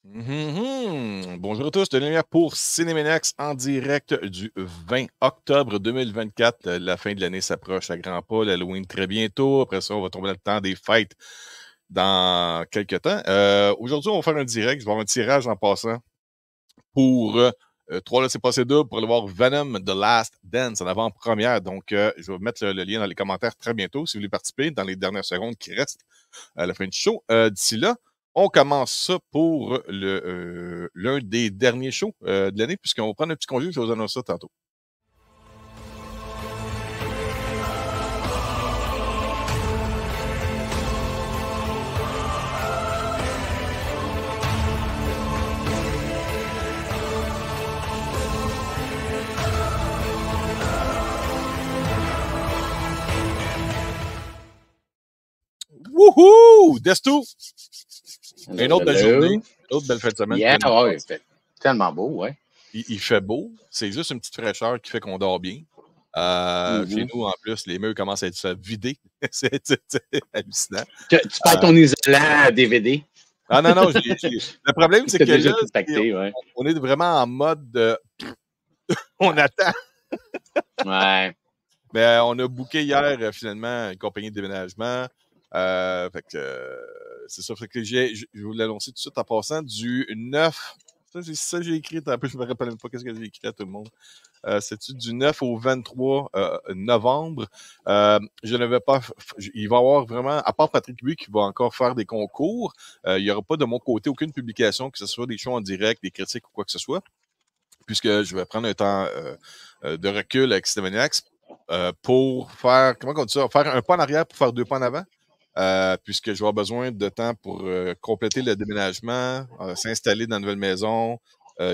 Bonjour à tous, Denis pour Cinémaniacs en direct du 20 octobre 2024. La fin de l'année s'approche à grands pas, l'Halloween très bientôt. Après ça, on va tomber dans le temps des fêtes dans quelques temps. Aujourd'hui, on va faire un direct. Je vais avoir un tirage en passant pour 3 là, c'est passé double pour aller voir Venom The Last Dance en avant-première. Donc, je vais mettre le lien dans les commentaires très bientôt si vous voulez participer dans les dernières secondes qui restent à la fin du show. D'ici là, on commence ça pour l'un des derniers shows de l'année, puisqu'on va prendre un petit congé, je vais vous annoncer ça tantôt. Wouhou! Desto! Une autre belle journée, une autre belle fin de semaine. Yeah, ouais, c'était tellement beau, ouais. Il fait beau, c'est juste une petite fraîcheur qui fait qu'on dort bien. Chez nous, en plus, les murs commencent à être vidés. c'est hallucinant. Tu perds ton isolant DVD. Ah non, le problème, c'est que là, pacté, ouais. on est vraiment en mode on attend. Ouais. Mais on a booké hier, finalement, une compagnie de déménagement. Fait que c'est ça. Fait que je vous l'annoncer tout de suite en passant du 9. Ça, j'ai écrit. Un peu, je me rappelle même pas qu'est-ce que j'ai écrit à tout le monde. C'est-tu du 9 au 23 novembre. Je ne vais pas. Il va y avoir vraiment, à part Patrick Buis qui va encore faire des concours, il n'y aura pas de mon côté aucune publication, que ce soit des shows en direct, des critiques ou quoi que ce soit, puisque je vais prendre un temps de recul avec Cinémaniacs pour faire, comment on dit ça, faire un pas en arrière pour faire 2 pas en avant. Puisque je vais avoir besoin de temps pour compléter le déménagement, s'installer dans une nouvelle maison,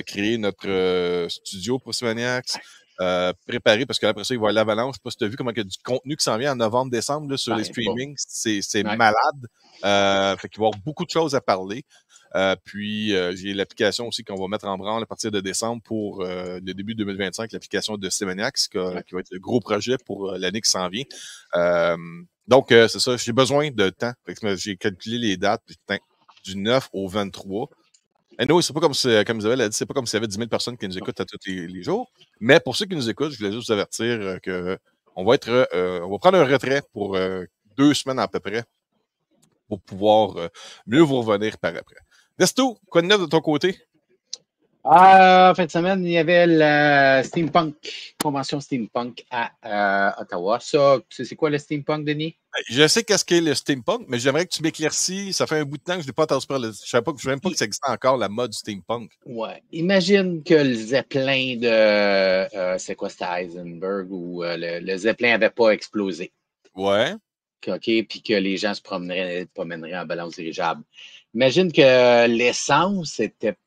créer notre studio pour Cinémaniacs, préparer, parce qu'après ça, il va y avoir l'avalanche. Je ne sais pas si tu as vu comment il y a du contenu qui s'en vient en novembre-décembre là, sur les streamings. C'est malade. Fait qu'il va y avoir beaucoup de choses à parler. Puis, j'ai l'application aussi qu'on va mettre en branle à partir de décembre pour le début 2025, l'application de Cinémaniacs, qui va être le gros projet pour l'année qui s'en vient. Donc, c'est ça, j'ai besoin de temps. J'ai calculé les dates du 9 au 23. Et non, c'est pas comme Isabelle a dit, c'est pas comme s'il y avait 10 000 personnes qui nous écoutent à tous les jours. Mais pour ceux qui nous écoutent, je voulais juste vous avertir qu'on va on va prendre un retrait pour 2 semaines à peu près pour pouvoir mieux vous revenir par après. Desto, quoi de neuf de ton côté? En fin de semaine, il y avait la convention Steampunk à Ottawa. Ça, c'est quoi le Steampunk, Denis? Je sais qu'est-ce qu'est le steampunk, mais j'aimerais que tu m'éclaircis. Ça fait un bout de temps que je n'ai pas entendu parler. Je ne savais même pas que ça existait encore, la mode steampunk. Ouais. Imagine que le Zeppelin de c'est quoi, c'était Heisenberg ou le Zeppelin n'avait pas explosé. Ouais. OK, puis que les gens se promèneraient en balance dirigeable. Imagine que l'essence n'était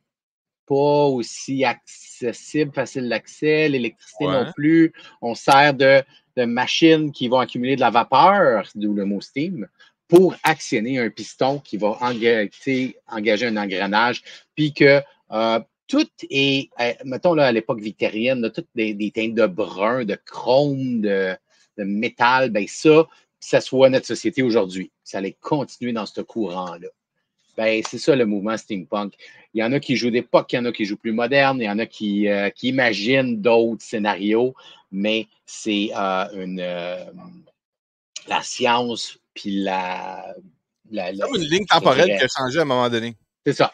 pas aussi accessible, facile d'accès, l'électricité non plus. On sert de machines qui vont accumuler de la vapeur, d'où le mot steam, pour actionner un piston qui va engager un engrenage, puis que tout est, mettons là, à l'époque victorienne, là, toutes des teintes de brun, de chrome, de métal, ben ça soit notre société aujourd'hui. Ça allait continuer dans ce courant-là. Ben, c'est ça le mouvement steampunk. Il y en a qui jouent d'époque, il y en a qui jouent plus moderne, il y en a qui imaginent d'autres scénarios, mais c'est la science puis comme une ligne temporelle qui a changé à un moment donné. C'est ça.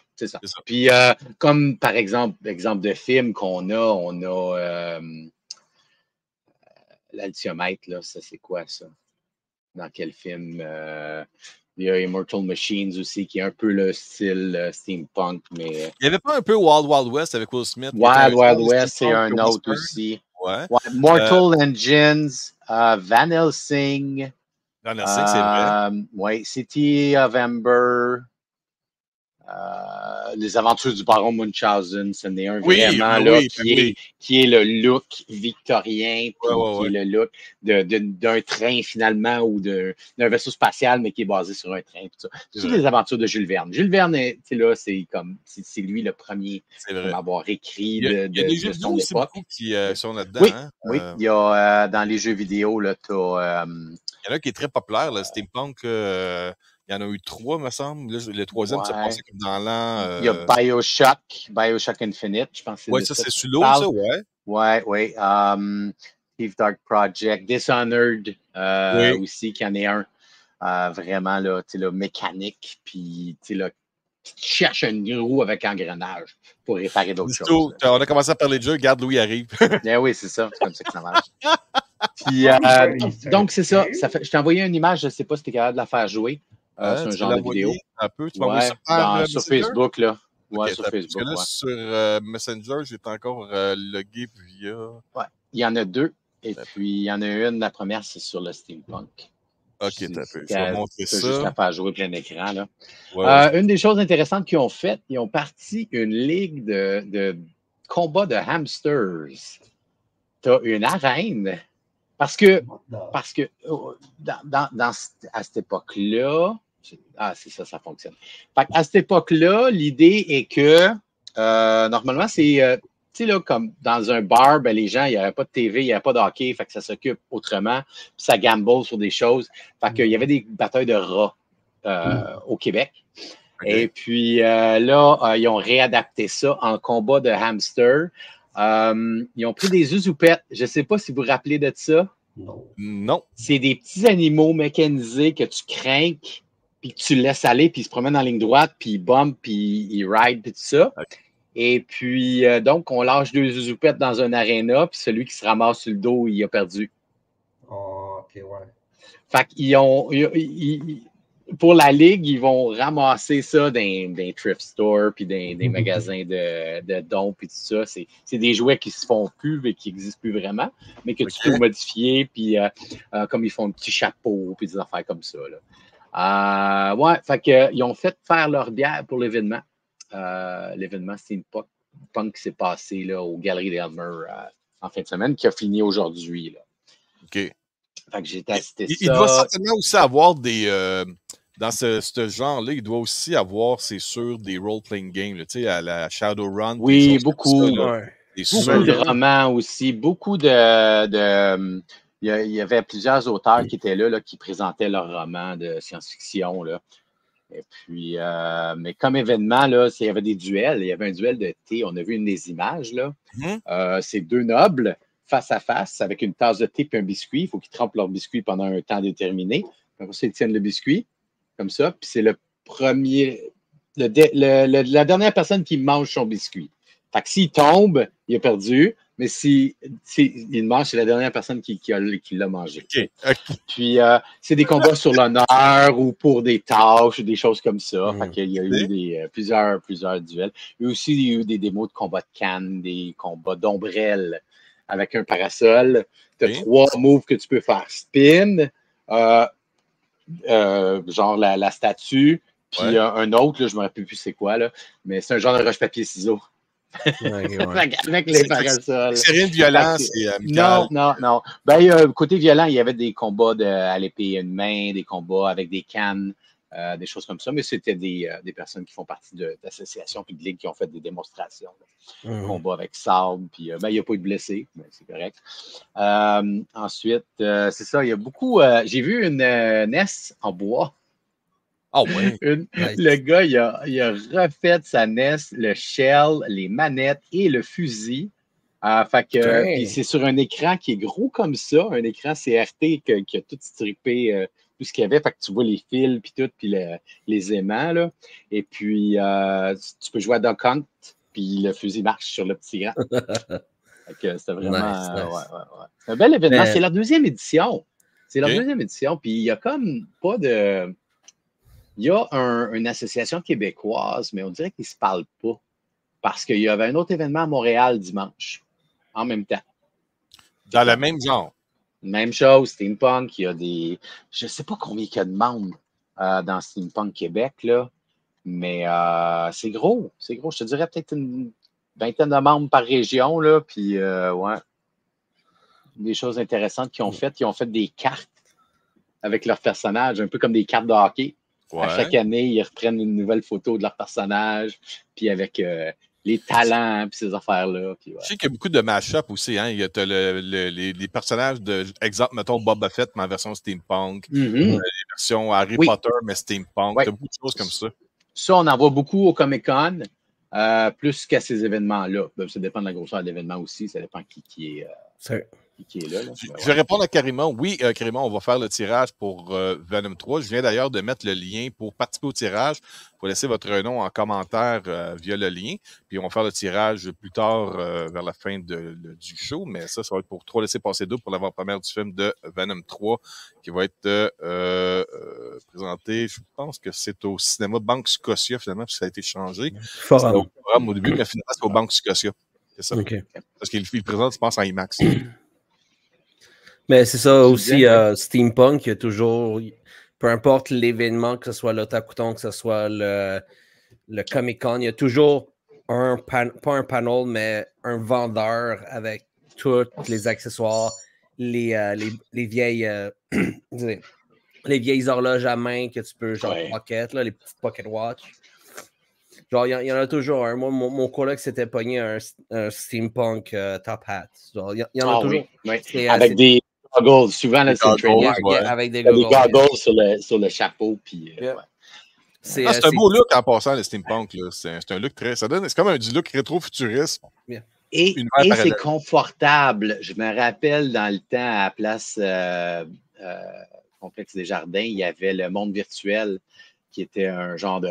Puis comme par exemple de film qu'on a, on a l'altiomètre, là, ça c'est quoi ça? Dans quel film? Il y a Immortal Machines aussi, qui est un peu le style steampunk, mais... Il n'y avait pas un peu Wild Wild West avec Will Smith? Wild West, c'est un autre aussi. Ouais. Mortal Engines, Van Helsing. Van Helsing, c'est vrai. Oui, City of Ember. Les aventures du baron Munchausen, ce n'est un vraiment là, qui est le look victorien, qui est le look d'un train finalement ou d'un vaisseau spatial, mais qui est basé sur un train. C'est toutes les aventures de Jules Verne. Jules Verne, là, c'est lui le premier à avoir écrit de son époque. Qui sont là-dedans. Oui, oui. Il y a dans les jeux vidéo, là, il y en a qui est très populaire, le steampunk. Il y en a eu 3, me semble. Là, le troisième s'est Ouais. passé comme dans l'an. Il y a Bioshock Infinite, je pense que c'est Ouais, de ça, ça c'est que sur tu l'eau, parles. ça, ouais. Ouais. Thief Dark Project, Dishonored Oui. aussi, qui en est un. Vraiment, là, tu sais, là, mécanique, puis, tu sais, là, tu cherches une roue avec engrenage pour réparer d'autres choses. Là. On a commencé à parler de jeu, regarde, Louis arrive. Eh oui, c'est ça. C'est comme ça que ça marche. Puis, donc, c'est ça. Je t'ai envoyé une image, je ne sais pas si tu es capable de la faire jouer. C'est un Tu peux genre de vidéo. l'envoyer un peu. Tu m'envoies Ouais, ça par sur Messenger? Facebook, là. Ouais, Ok, sur parce que Facebook, là, ouais. sur Messenger, j'étais encore logué via. Ouais. Il y en a deux. Et Attends. puis, il y en a une, la première, c'est sur le steampunk. Ok, t'as peu. Je vais montrer Tu peux juste la ça. faire jouer plein d'écran, là. Ouais. Une des choses intéressantes qu'ils ont faites, ils ont parti une ligue de combat de hamsters. Tu as une arène. Parce que à cette époque-là, c'est ça, ça fonctionne. À cette époque-là, l'idée est que normalement, c'est tu sais, là, comme dans un bar, ben, les gens, il n'y avait pas de TV, il n'y avait pas de hockey, fait que ça s'occupe autrement, puis ça gamble sur des choses. Fait qu'il y avait des batailles de rats au Québec. Okay. Et puis là, ils ont réadapté ça en combat de hamster. Ils ont pris des zouzoupettes. Je ne sais pas si vous vous rappelez de ça. Non. C'est des petits animaux mécanisés que tu crains, puis que tu laisses aller, puis ils se promènent en ligne droite, puis ils bumpent, puis ils ride, puis tout ça. Okay. Et puis, donc, on lâche 2 zouzoupettes dans un aréna, puis celui qui se ramasse sur le dos, il a perdu. Oh, OK, ouais. Fait qu'ils ont... pour la ligue, ils vont ramasser ça dans thrift stores puis des magasins de dons puis tout ça. C'est des jouets qui se font plus et qui n'existent plus vraiment, mais que tu peux modifier puis comme ils font un petit chapeau puis des affaires comme ça. Là. Ouais, fait que, ils ont fait faire leur bière pour l'événement. L'événement Steampunk qui s'est passé là, aux Galeries d'Elmer en fin de semaine, qui a fini aujourd'hui. Là. OK. Fait que j'ai testé ça. Il doit certainement aussi avoir des... dans ce genre-là, il doit aussi avoir, c'est sûr, des role-playing games, tu sais, à la Shadowrun. Oui, beaucoup. Beaucoup de romans aussi. Beaucoup de il y avait plusieurs auteurs qui étaient là qui présentaient leurs romans de science-fiction. Là. Et puis, mais comme événement, là, il y avait des duels. Il y avait un duel de thé. On a vu une des images. Là. C'est 2 nobles face à face avec une tasse de thé et un biscuit. Il faut qu'ils trempent leur biscuit pendant un temps déterminé. Après ça, ils tiennent le biscuit comme ça. Puis c'est le premier, la dernière personne qui mange son biscuit. Fait que s'il tombe, il a perdu. Mais s'il mange, c'est la dernière personne qui l'a mangé. Okay. Puis, c'est des combats sur l'honneur ou pour des tâches ou des choses comme ça. Fait qu'il y a eu plusieurs duels. Il y a aussi eu des démos de combats de cannes, des combats d'ombrelles avec un parasol. Tu as 3 moves que tu peux faire. Spin, genre la statue, puis un autre, là, je ne me rappelle plus c'est quoi, là, mais c'est un genre de roche-papier-ciseaux. Avec les parasols. C'est rien de violent, c'est amical. Non. Ben, côté violent, il y avait des combats à l'épée et une main, des combats avec des cannes, des choses comme ça, mais c'était des personnes qui font partie d'associations puis de ligues qui ont fait des démonstrations. Combats avec sable, puis il n'y a pas eu de blessés, mais c'est correct. Ensuite, c'est ça, il y a beaucoup... j'ai vu une NES en bois. Oh, ouais. Le gars, il a refait sa NES, le shell, les manettes et le fusil. Fait que, puis c'est sur un écran qui est gros comme ça, un écran CRT qui a tout strippé tout ce qu'il y avait. Fait que tu vois les fils, puis tout, puis les aimants. Là. Et puis, tu peux jouer à Duck Hunt, puis le fusil marche sur le petit grand. Fait que c'était vraiment... nice. Ouais. C'est un bel événement. C'est leur 2e édition. C'est leur 2e édition. Puis il y a comme pas de... Il y a une association québécoise, mais on dirait qu'ils ne se parlent pas. Parce qu'il y avait un autre événement à Montréal dimanche, en même temps. Dans le même genre. Même chose, Steampunk, il y a des... Je ne sais pas combien il y a de membres dans Steampunk Québec, là, mais c'est gros. C'est gros. Je te dirais peut-être une 20aine de membres par région, là, puis ouais. Des choses intéressantes qu'ils ont faites. Ils ont fait des cartes avec leurs personnages, un peu comme des cartes de hockey. Ouais. À chaque année, ils reprennent une nouvelle photo de leur personnage, puis avec les talents, puis ces affaires-là. Puis, ouais. Je sais qu'il y a beaucoup de mash-up aussi. Hein? Il y a les personnages de, exemple, mettons Boba Fett, mais en version steampunk. Les versions Harry Potter, mais steampunk. Oui. T'as beaucoup de choses comme ça. Ça, on en voit beaucoup au Comic-Con, plus qu'à ces événements-là. Ça dépend de la grosseur de l'événement aussi. Ça dépend qui est là. Je vais répondre à Karimon. Oui, Karimon, on va faire le tirage pour Venom 3. Je viens d'ailleurs de mettre le lien pour participer au tirage. Il faut laisser votre nom en commentaire via le lien. Puis on va faire le tirage plus tard vers la fin du show. Mais ça va être pour 3 laisser passer 2 pour l'avant-première du film de Venom 3 qui va être présenté. Je pense que c'est au cinéma Banque Scotia finalement, parce que ça a été changé. C'était au forum au début, mais finalement, c'est au Banque Scotia. C'est ça. Okay. Parce qu'il présente, je pense, en IMAX. Mais c'est ça aussi, Steampunk, il y a toujours, peu importe l'événement, que ce soit l'Otakuton, que ce soit le Comic-Con, il y a toujours pas un panel, mais un vendeur avec tous les accessoires, les vieilles les vieilles horloges à main que tu peux, genre pocket, là, les petites pocket watch. Genre, il y en a toujours un. Moi, mon coloc s'était pogné un steampunk top hat. Genre, il y en a toujours. Oui. Avec des goggles, souvent, là, c'est le training. Avec des goggles. Des goggles sur le chapeau. Puis, c'est un beau look en passant, le steampunk. C'est un look très. C'est comme un look rétro-futuriste. Et c'est confortable. Je me rappelle dans le temps, à la place Complexe des Jardins, il y avait le monde virtuel qui était un genre de.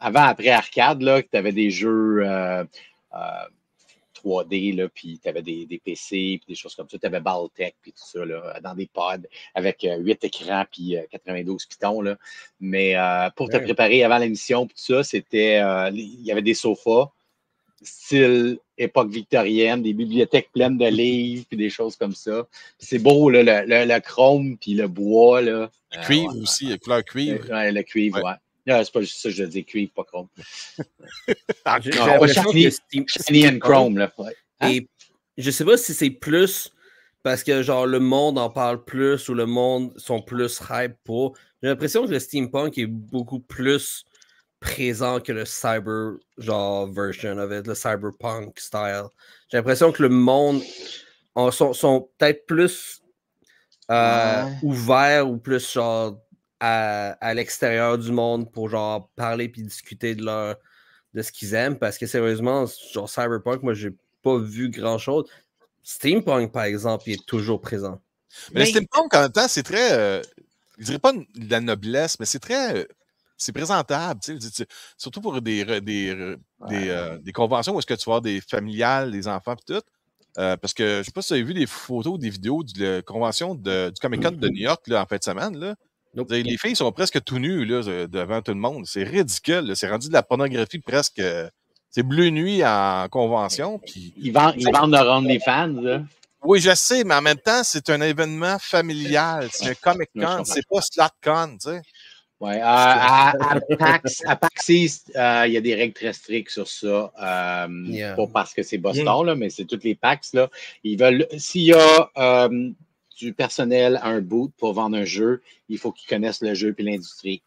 Avant-après arcade, là, que tu avais des jeux 3D, là, puis tu avais des PC, puis des choses comme ça. Tu avais Baltech, puis tout ça, là, dans des pods, avec 8 écrans, puis 92 pitons. Là. Mais pour te préparer avant l'émission, puis tout ça, c'était. Il y avait des sofas, style époque victorienne, des bibliothèques pleines de livres, puis des choses comme ça. C'est beau, là, le chrome, puis le bois. Là. Le cuivre aussi, la couleur cuivre. Le cuivre, ouais. C'est pas juste ça que je dis, cuivre, pas chrome. Shiny and chrome, là. Et je sais pas si c'est plus parce que genre le monde en parle plus ou le monde sont plus hype pour. J'ai l'impression que le steampunk est beaucoup plus présent que le cyber genre version avec le cyberpunk style. J'ai l'impression que le monde sont peut-être plus ouverts ou plus genre à l'extérieur du monde pour genre parler puis discuter de ce qu'ils aiment parce que sérieusement, genre Cyberpunk, moi j'ai pas vu grand chose. Steampunk, par exemple, il est toujours présent. Mais le steampunk, en même temps, c'est très je dirais pas de la noblesse, mais c'est très c'est présentable, tu sais, surtout pour des conventions où est-ce que tu vas avoir des familiales, des enfants et tout. Parce que je sais pas si vous avez vu des photos, des vidéos de la convention du Comic-Con de New York là, en fin de semaine. Là. Les filles sont presque tout nues là, devant tout le monde. C'est ridicule. Là. C'est rendu de la pornographie presque. C'est bleu nuit en convention. Puis, ils vendent le OnlyFans. Là. Oui, je sais, mais en même temps, c'est un événement familial. C'est un Comic-Con. C'est pas SlotCon, tu sais. Oui, à PAX East, il y a des règles très strictes sur ça. Pas parce que c'est Boston, là, mais c'est toutes les PAX. Là. Ils veulent, s'il y a du personnel à un boot pour vendre un jeu, il faut qu'ils connaissent le jeu et l'industrie.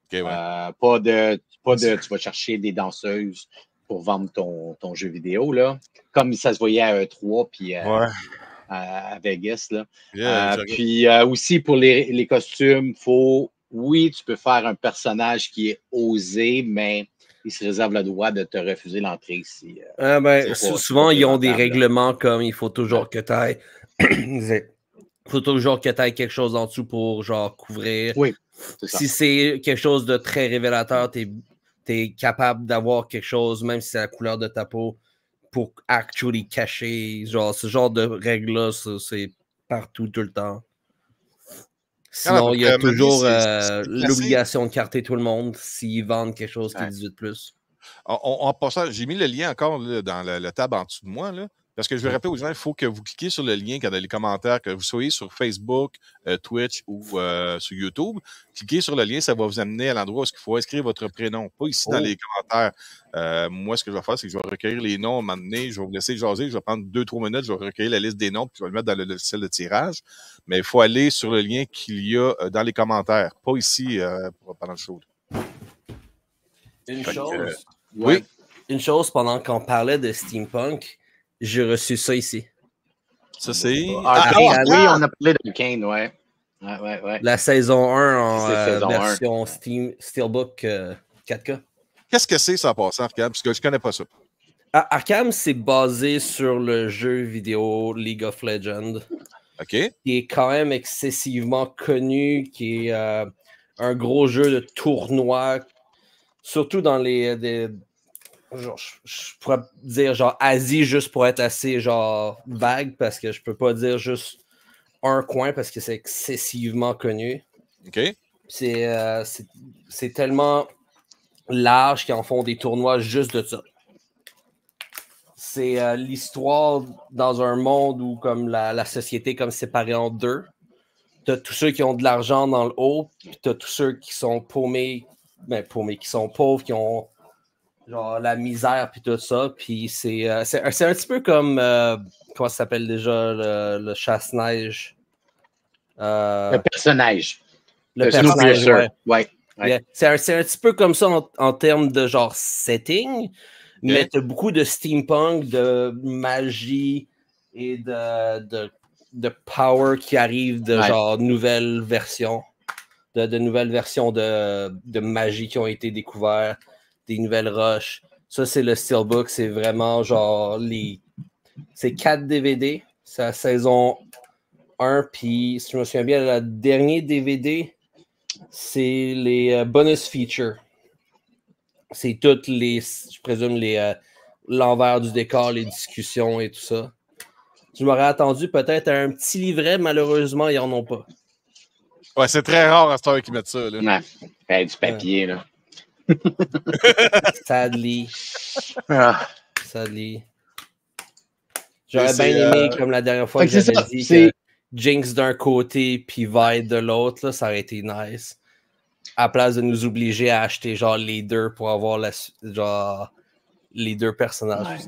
Okay, ouais. Pas de tu vas chercher des danseuses pour vendre ton jeu vidéo, là. Comme ça se voyait à E3 puis à Vegas. Là. Puis aussi pour les costumes, oui, tu peux faire un personnage qui est osé, mais il se réserve le droit de te refuser l'entrée ici. Souvent, ils ont des règlements comme il faut toujours que tu ailles. Il faut toujours que tu ailles quelque chose en dessous pour genre couvrir. Oui. Si c'est quelque chose de très révélateur, tu es capable d'avoir quelque chose, même si c'est la couleur de ta peau, pour actually cacher. Genre, ce genre de règles-là, c'est partout, tout le temps. Sinon, il y a toujours l'obligation de carter tout le monde s'ils vendent quelque chose qui est 18+. En passant, j'ai mis le lien encore là, dans la table en dessous de moi, là, parce que je veux rappeler aux gens, il faut que vous cliquiez sur le lien dans les commentaires, que vous soyez sur Facebook, Twitch ou sur YouTube. Cliquez sur le lien, ça va vous amener à l'endroit où il faut inscrire votre prénom, pas ici dans les commentaires. Moi, ce que je vais faire, c'est que je vais recueillir les noms à un moment donné, je vais vous laisser jaser, je vais prendre 2-3 minutes, je vais recueillir la liste des noms, puis je vais le mettre dans le logiciel de tirage. Mais il faut aller sur le lien qu'il y a dans les commentaires, pas ici pendant le show. Une chose. Oui. une chose pendant qu'on parlait de steampunk, j'ai reçu ça ici. Ça, c'est. Arcane, Arcane. oui, on a parlé d'Arcane, ouais. Ouais. La saison 1 en C'est saison 1. version Steelbook 4K. Qu'est-ce que c'est, ça, en passant, Arcane? Parce que je connais pas ça. Arkham, c'est basé sur le jeu vidéo League of Legends, OK. qui est quand même excessivement connu, qui est un gros jeu de tournoi, surtout dans les genre, je pourrais dire genre Asie juste pour être assez genre vague, parce que je peux pas dire juste un coin parce que c'est excessivement connu. OK. C'est tellement large qu'ils en font des tournois juste de ça. C'est l'histoire dans un monde où comme la société est comme séparée en deux. T'as tous ceux qui ont de l'argent dans le haut, puis t'as tous ceux qui sont paumés, qui sont pauvres, qui ont genre la misère, puis tout ça. Puis c'est un petit peu comme, comment ça s'appelle déjà, le chasse-neige? Le personnage. Le personnage, ouais. Yeah. C'est un petit peu comme ça en termes de genre setting, mais tu as beaucoup de steampunk, de magie et de power qui arrivent de genre nouvelles versions, de nouvelles versions de magie qui ont été découvertes, des nouvelles roches. Ça, c'est le Steelbook, c'est vraiment genre c'est 4 DVD, c'est la saison 1, puis si je me souviens bien, le dernier DVD, c'est les bonus features. C'est toutes les, je présume, l'envers du décor, les discussions et tout ça. Je m'aurais attendu peut-être à un petit livret, malheureusement, ils n'en ont pas. Ouais, c'est très rare à ce temps qu'ils mettent ça. Là. Ouais, du papier, là. Sadly. Sadly. Mais J'aurais bien aimé, comme la dernière fois que j'avais dit que Jinx d'un côté puis Vide de l'autre, ça aurait été nice. À la place de nous obliger à acheter genre les deux pour avoir genre les deux personnages.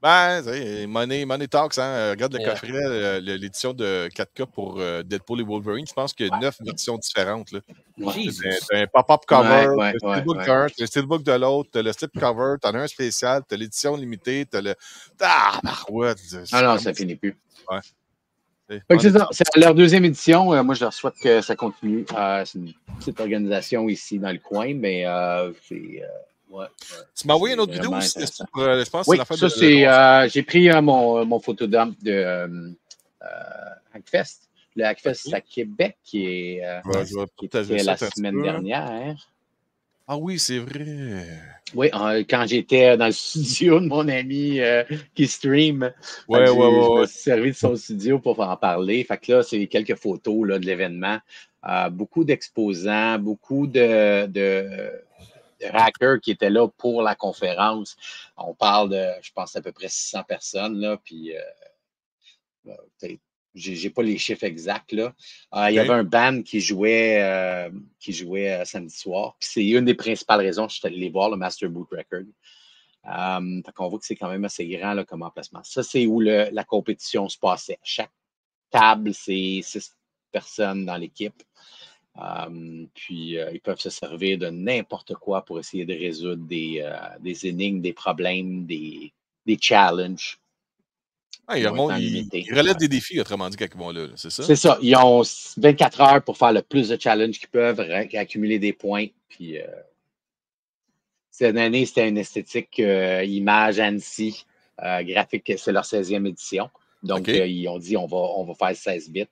Ben, Money Talks, hein. Regarde le coffret, l'édition de 4K pour Deadpool et Wolverine. Je pense qu'il y a 9 versions différentes. T'as un pop-up cover, t'as le steelbook d'un, t'as le steelbook de l'autre, t'as le slip cover, t'en as un spécial, t'as l'édition limitée, t'as le. ouais. Ah non, ça finit plus. Ouais. C'est ça. C'est leur deuxième édition. Moi, je leur souhaite que ça continue. C'est une petite organisation ici dans le coin, mais c'est. Ouais. Tu m'as envoyé une autre vidéo aussi, je pense oui, que ça, c'est. J'ai pris mon photodump de Hackfest. Le Hackfest à Québec qui est la semaine dernière. Ah oui, c'est vrai. Oui, quand j'étais dans le studio de mon ami qui stream, je me suis servi de son studio pour en parler. Fait que là, c'est quelques photos là, de l'événement. Beaucoup d'exposants, beaucoup de hackers qui étaient là pour la conférence. On parle de, je pense, à peu près 600 personnes. Là, puis, j'ai pas les chiffres exacts. Là. Il y avait un band qui jouait samedi soir. Puis c'est une des principales raisons que je suis allé les voir, le Master Boot Record. Fait qu'on voit que c'est quand même assez grand là, comme emplacement. Ça, c'est où la compétition se passait. Chaque table, c'est 6 personnes dans l'équipe. Puis ils peuvent se servir de n'importe quoi pour essayer de résoudre des énigmes, des problèmes, des challenges. Ils relèvent des défis, autrement dit, quand ils vont là, c'est ça? C'est ça. Ils ont 24 heures pour faire le plus de challenges qu'ils peuvent, accumuler des points. Puis cette année, c'était une esthétique image ANSI graphique. C'est leur 16e édition. Donc, ils ont dit on va faire 16 bits.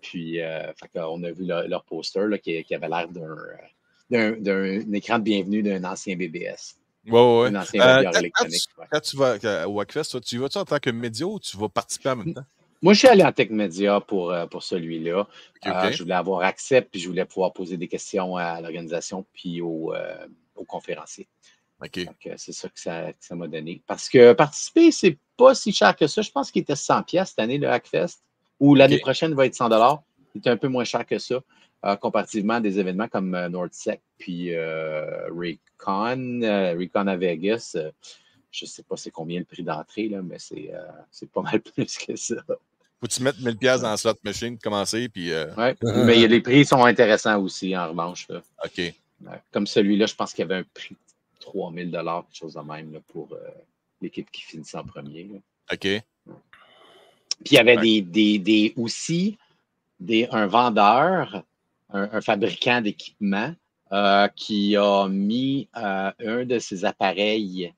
Puis, on a vu leur poster là, qui avait l'air d'un écran de bienvenue d'un ancien BBS. Ouais. Un ancien média électronique. Quand tu vas au Hackfest, tu vas-tu en tant que média ou tu vas participer en même temps? Moi, je suis allé en Tech Media pour celui-là. Okay. Je voulais avoir accès, puis je voulais pouvoir poser des questions à l'organisation puis aux conférenciers. Okay. Donc, c'est ça que ça m'a donné. Parce que participer, c'est pas si cher que ça. Je pense qu'il était 100$ cette année, le Hackfest. Ou l'année prochaine, il va être 100$. Il était un peu moins cher que ça, comparativement à des événements comme NordSec puis Recon à Vegas. Je ne sais pas c'est combien le prix d'entrée, là, mais c'est pas mal plus que ça. Faut-tu mettre 1000$ dans la slot machine pour commencer? Puis, Oui, mais les prix sont intéressants aussi, en revanche. Là. OK. Comme celui-là, je pense qu'il y avait un prix 3000 $, quelque chose de même là, pour l'équipe qui finissait en premier. Là. OK. Puis il y avait aussi un vendeur, un fabricant d'équipement qui a mis un de ses appareils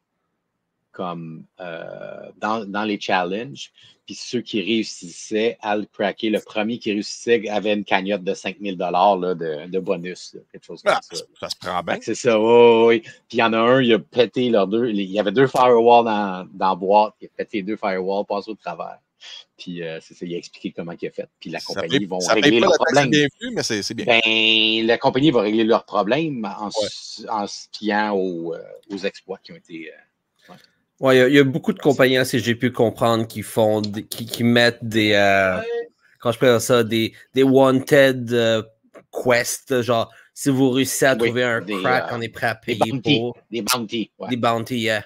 comme dans les challenges. Puis ceux qui réussissaient à le craquer, le premier qui réussissait avait une cagnotte de 5000 $ là, de bonus, là, quelque chose comme ça. Ça se prend bien. C'est ça, oui. Puis il y en a un, il a pété leurs deux. Il y avait 2 firewalls dans la boîte. Il a pété 2 firewalls, passé au travers. Puis c'est ça, il a expliqué comment il a fait. Puis la compagnie va régler leurs problèmes. C'est bien vu, mais c'est bien. Ben, la compagnie va régler leurs problèmes en se fiant aux exploits qui ont été. Ouais, il y a beaucoup de compagnies, si j'ai pu comprendre, qui font qui mettent des quand je peux ça, des wanted quests, genre si vous réussissez à trouver un crack, on est prêt à payer pour. Des bounties. Des bounties, yeah.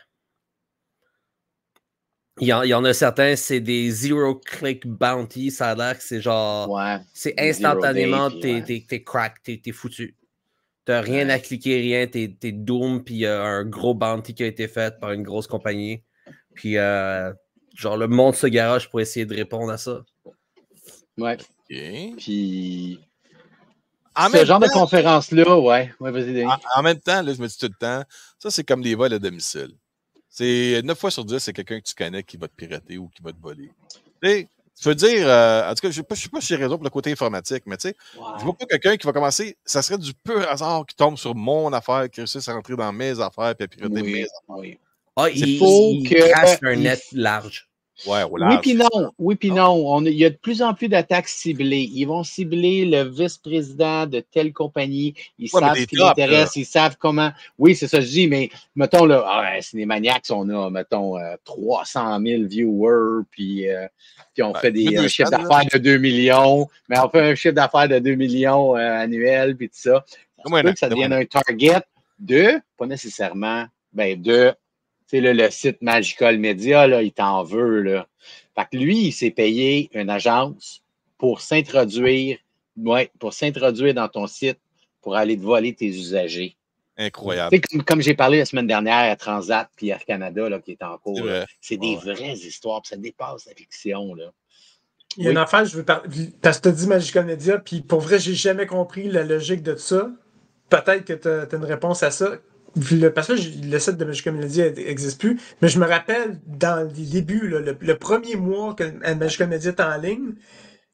Il y en a certains, c'est des zero-click bounty. Ça a l'air que c'est genre. C'est instantanément, t'es crack, t'es foutu. T'as rien à cliquer, rien, t'es doom, puis il y a un gros bounty qui a été fait par une grosse compagnie. Puis, genre, le monde se garage pour essayer de répondre à ça. Ouais. Okay. Puis. Ce genre de conférence-là, vas-y, Denis. En même temps, là, je me dis tout le temps, ça, c'est comme des vols à domicile. C'est 9 fois sur 10, c'est quelqu'un que tu connais qui va te pirater ou qui va te voler. Tu peux dire, en tout cas, je ne sais pas si j'ai raison pour le côté informatique, mais tu sais, je vois pas quelqu'un qui va commencer, ça serait du pur hasard qui tombe sur mon affaire, qui réussit à rentrer dans mes affaires et à pirater mes affaires. Oui. Ah, il cache un net large. Ouais, au large. Oui, puis non. Il y a de plus en plus d'attaques ciblées. Ils vont cibler le vice-président de telle compagnie. Ils savent ce qui l'intéresse. Ils savent comment. Oui, c'est ça que je dis, mais mettons, là, Cinemaniacs, on a, mettons, 300 000 viewers, puis on fait un chiffre d'affaires de 2 millions. Mais on fait un chiffre d'affaires de 2 millions annuel, puis tout ça. Ça ça devienne un target pas nécessairement, le site Magical Media, là, il t'en veut. Là. Fait que lui, il s'est payé une agence pour s'introduire dans ton site pour aller te voler tes usagers. Incroyable. Comme j'ai parlé la semaine dernière à Transat puis Air Canada là, qui est en cours. C'est des vraies histoires, puis ça dépasse la fiction. Là. Il y a une affaire, je veux parler. Parce que tu as dit Magical Media, puis pour vrai, j'ai jamais compris la logique de ça. Peut-être que tu as une réponse à ça. Parce que le site de Magical Media n'existe plus, mais je me rappelle dans les débuts, là, le premier mois que Magical Media était en ligne,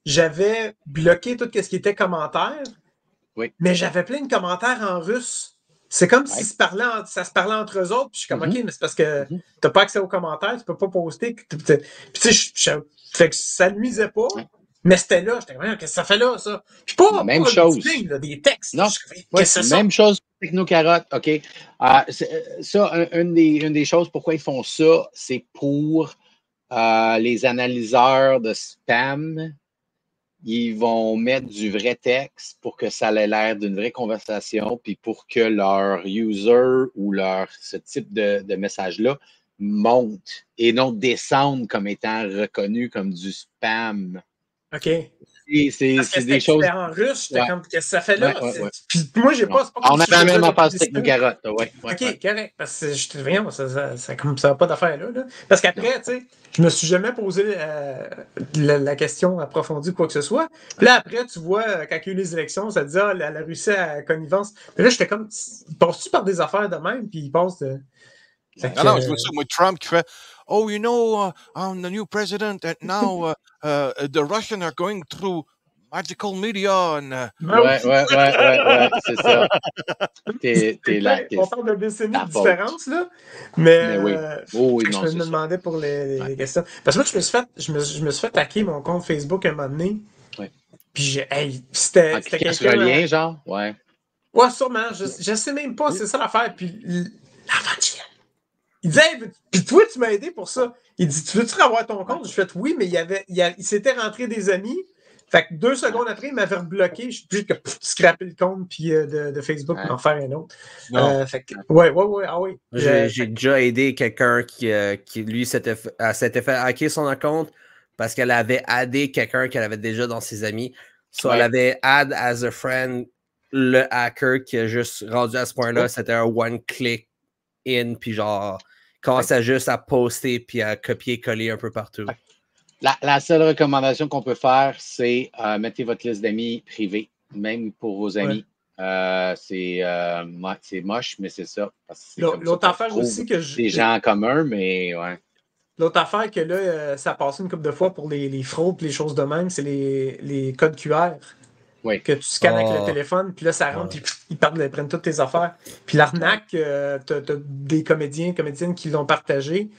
j'avais bloqué tout ce qui était commentaires, mais j'avais plein de commentaires en russe. C'est comme si ça se parlait entre eux autres, puis je suis comme, OK, mais c'est parce que t'as pas accès aux commentaires, tu peux pas poster. Puis tu sais, fait que ça nuisait pas. Mais c'était là, j'étais comme, qu'est-ce que ça fait là, ça? Puis pas même chose. Des textes. Non, c'est même chose pour Technocarotte, OK? Ça, une des choses, pourquoi ils font ça, c'est pour les analyseurs de spam. Ils vont mettre du vrai texte pour que ça ait l'air d'une vraie conversation, puis pour que leur user ou ce type de message-là monte et non descende comme étant reconnu comme du spam. OK. C'est des choses. En russe, j'étais comme, qu'est-ce que ça fait là? Puis moi, j'ai pas. On a quand même en passe Technocarotte. OK, correct. Parce que je te voyons, ça n'a pas d'affaire là. Parce qu'après, tu sais, je me suis jamais posé la question approfondie de quoi que ce soit. Puis là, après, tu vois, quand il y a eu les élections, ça te dit, la Russie à connivence. Mais là, j'étais comme, passe-tu par des affaires de même? Puis il passe de. Non, je vois ça, moi, Trump qui fait Oh, you know, I'm the new president, and now the Russians are going through magical media. And, ouais, c'est ça. T'es là. On parle de décennies de différence, là. Mais oui. Je me demandais pour les questions. Parce que moi, je me suis fait hacker mon compte Facebook un moment donné. Puis c'était quelqu'un. Sur un lien, genre? Ouais. Ouais, sûrement. Je sais même pas, c'est ça l'affaire. Puis l'avant-hier. Il disait, hey, puis toi, tu m'as aidé pour ça. Il dit, tu veux-tu revoir ton compte? Je fais oui, mais il s'était rentré des amis. Fait que 2 secondes après, il m'avait rebloqué. Je suis obligé de scraper le compte puis de Facebook pour en faire un autre. Fait que, oui. J'ai déjà aidé quelqu'un qui lui, s'était fait hacker son compte parce qu'elle avait addé quelqu'un qu'elle avait déjà dans ses amis. Elle avait add as a friend le hacker qui a juste rendu à ce point-là. C'était un one-click in, puis genre, commence à juste à poster, puis à copier-coller un peu partout. La seule recommandation qu'on peut faire, c'est mettez votre liste d'amis privée, même pour vos amis. C'est moche, mais c'est ça. L'autre affaire aussi que des gens en commun, mais ouais. L'autre affaire que là, ça a passé une couple de fois pour les fraudes, les choses de même, c'est les codes QR. Oui. Que tu scannes avec le téléphone, puis là, ça rentre, puis ils prennent toutes tes affaires. Puis l'arnaque, t'as des comédiennes qui l'ont partagé,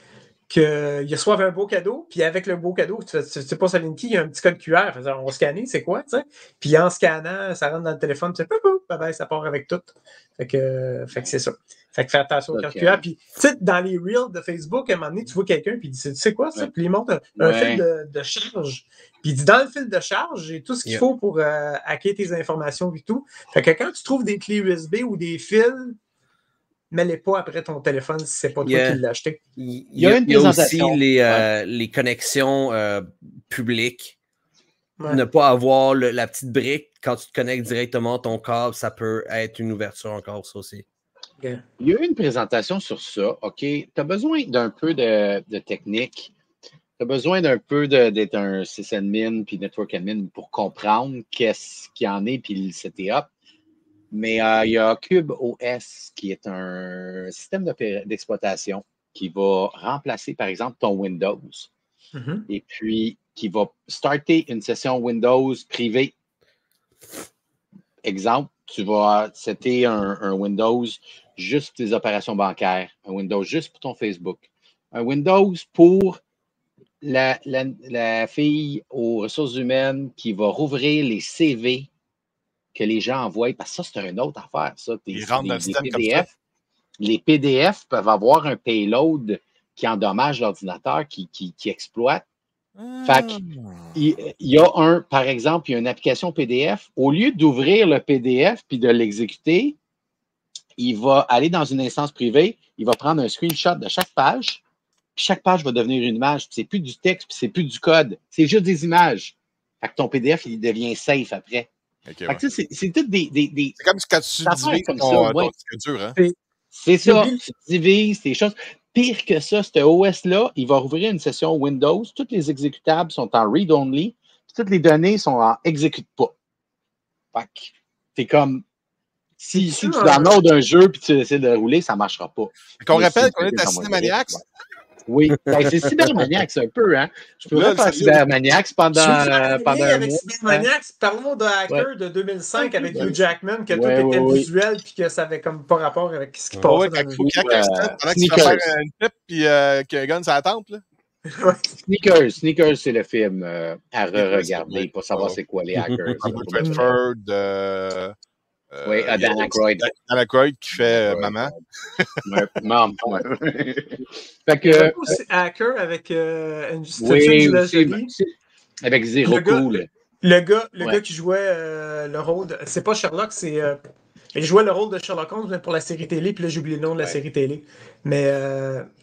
qu'ils reçoivent un beau cadeau, puis avec le beau cadeau, tu sais pas Céline qui, il y a un petit code QR. On va scanner, c'est quoi, tu sais? Puis en scannant, ça rentre dans le téléphone, tu sais, ça part avec tout. Fait que c'est ça. Fait que fais attention au code QR. Puis, tu sais, dans les reels de Facebook, à un moment donné, tu vois quelqu'un, puis il dit, tu sais quoi, ça? Puis il montre un fil de charge. Puis il dit, dans le fil de charge, j'ai tout ce qu'il faut pour hacker tes informations et tout. Fait que quand tu trouves des clés USB ou des fils, mets-les pas après ton téléphone si c'est pas toi qui l'as acheté. Il y a aussi les connexions publiques. Ouais. Ne pas avoir la petite brique quand tu te connectes directement à ton câble, ça peut être une ouverture encore, ça aussi. Okay. Il y a eu une présentation sur ça. OK, tu as besoin d'un peu de technique. Tu as besoin d'un peu d'être un sysadmin puis network admin pour comprendre qu'est-ce qu'il y en est puis le setup. Mais il y a CubeOS qui est un système d'exploitation qui va remplacer, par exemple, ton Windows. Mm-hmm. Et puis, qui va starter une session Windows privée. Exemple, tu vas setter un Windows juste pour tes opérations bancaires, un Windows juste pour ton Facebook, un Windows pour la fille aux ressources humaines qui va rouvrir les CV que les gens envoient, parce que ça, c'est une autre affaire, ça. Ils rentrent dans le système PDF, comme ça. Les PDF peuvent avoir un payload qui endommage l'ordinateur, qui exploite. Fait qu'il y a par exemple, il y a une application PDF. Au lieu d'ouvrir le PDF puis de l'exécuter, il va aller dans une instance privée, il va prendre un screenshot de chaque page, puis chaque page va devenir une image. C'est plus du texte, puis c'est plus du code. C'est juste des images. Fait que ton PDF, il devient safe après. Okay, fait que c'est tout des c'est comme quand tu divises ton disque dur, hein? C'est ça. Tu divises tes choses. Pire que ça, ce OS-là, il va rouvrir une session Windows. Tous les exécutables sont en read-only. Toutes les données sont en exécute pas. Fait que c'est comme si tu downloads un jeu et tu essaies de le rouler, ça ne marchera pas. Qu'on rappelle qu'on est à Cinemaniacs. Oui, c'est Cybermaniacs un peu, hein. Je pourrais faire Cybermaniacs pendant un mois. Cybermaniacs, parlons de Hacker de 2005 avec Hugh Jackman, que tout était visuel puis que ça avait comme pas rapport avec ce qui passait dans le jeu. Pendant qu'il se fait une pipe puis qu'il y a un gun sur la tempe, là. Sneakers, c'est le film à re-regarder pour savoir c'est quoi les hackers. Redford, oui, Dan Aykroyd. Dan Aykroyd qui fait maman. Maman. Fait que. Hacker avec avec Zero Cool. Le gars qui jouait le rôle de. C'est pas Sherlock, c'est. Il jouait le rôle de Sherlock Holmes, mais pour la série télé, puis là, j'ai oublié le nom de la série télé. Mais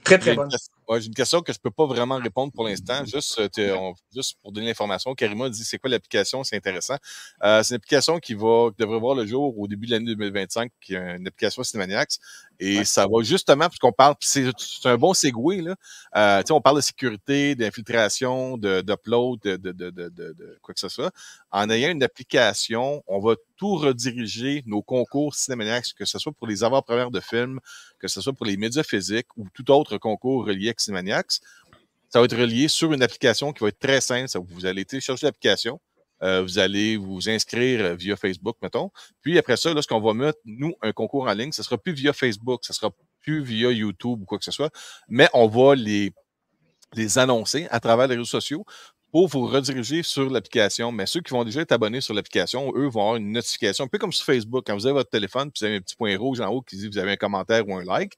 très, très bonne. J'ai une question que je peux pas vraiment répondre pour l'instant. Juste pour donner l'information, Karima dit c'est quoi l'application, c'est intéressant. C'est une application qui devrait voir le jour au début de l'année 2025, qui est une application Cinemaniacs. Et ça va justement, puisqu'on parle, c'est un bon segue, là. On parle de sécurité, d'infiltration, d'upload, de quoi que ce soit. En ayant une application, on va tout rediriger nos concours Cinemaniacs, que ce soit pour les avant-premières de films, que ce soit pour les médias physiques ou tout autre concours relié à Cinemaniacs. Ça va être relié sur une application qui va être très simple. Vous allez télécharger l'application, vous allez vous inscrire via Facebook, mettons. Puis après ça, lorsqu'on va mettre, nous, un concours en ligne, ça sera plus via Facebook, ça sera plus via YouTube ou quoi que ce soit, mais on va les annoncer à travers les réseaux sociaux pour vous rediriger sur l'application. Mais ceux qui vont déjà être abonnés sur l'application, eux, vont avoir une notification, un peu comme sur Facebook. Quand vous avez votre téléphone, puis vous avez un petit point rouge en haut qui dit que vous avez un commentaire ou un like,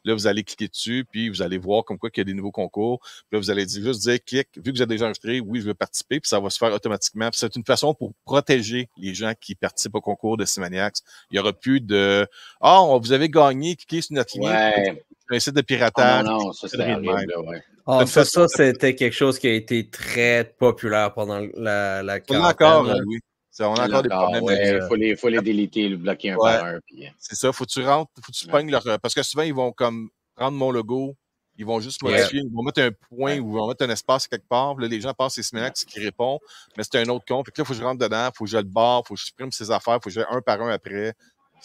là, vous allez cliquer dessus, puis vous allez voir comme quoi qu'il y a des nouveaux concours. Puis là, vous allez juste dire, clique, vu que vous êtes déjà enregistré, oui, je veux participer, puis ça va se faire automatiquement. Puis c'est une façon pour protéger les gens qui participent au concours de Cinemaniacs. Il n'y aura plus de « Ah, vous avez gagné, cliquez sur notre lien. » Un site de piratage. Non, ça, c'est horrible, ouais. Ça, c'était quelque chose qui a été très populaire pendant la campagne. Encore, oui. On a encore des problèmes. Il faut les déliter, le bloquer un par un. Puis... C'est ça, faut que tu rentres, faut que tu pognes leur... Parce que souvent, ils vont comme prendre mon logo, ils vont juste modifier, ils vont mettre un point ou ils vont mettre un espace quelque part. Là, les gens pensent que c'est Smilax qui répond, mais c'est un autre compte. Fait que là, il faut que je rentre dedans, il faut que je le barre, il faut que je supprime ses affaires, il faut que je vais un par un après.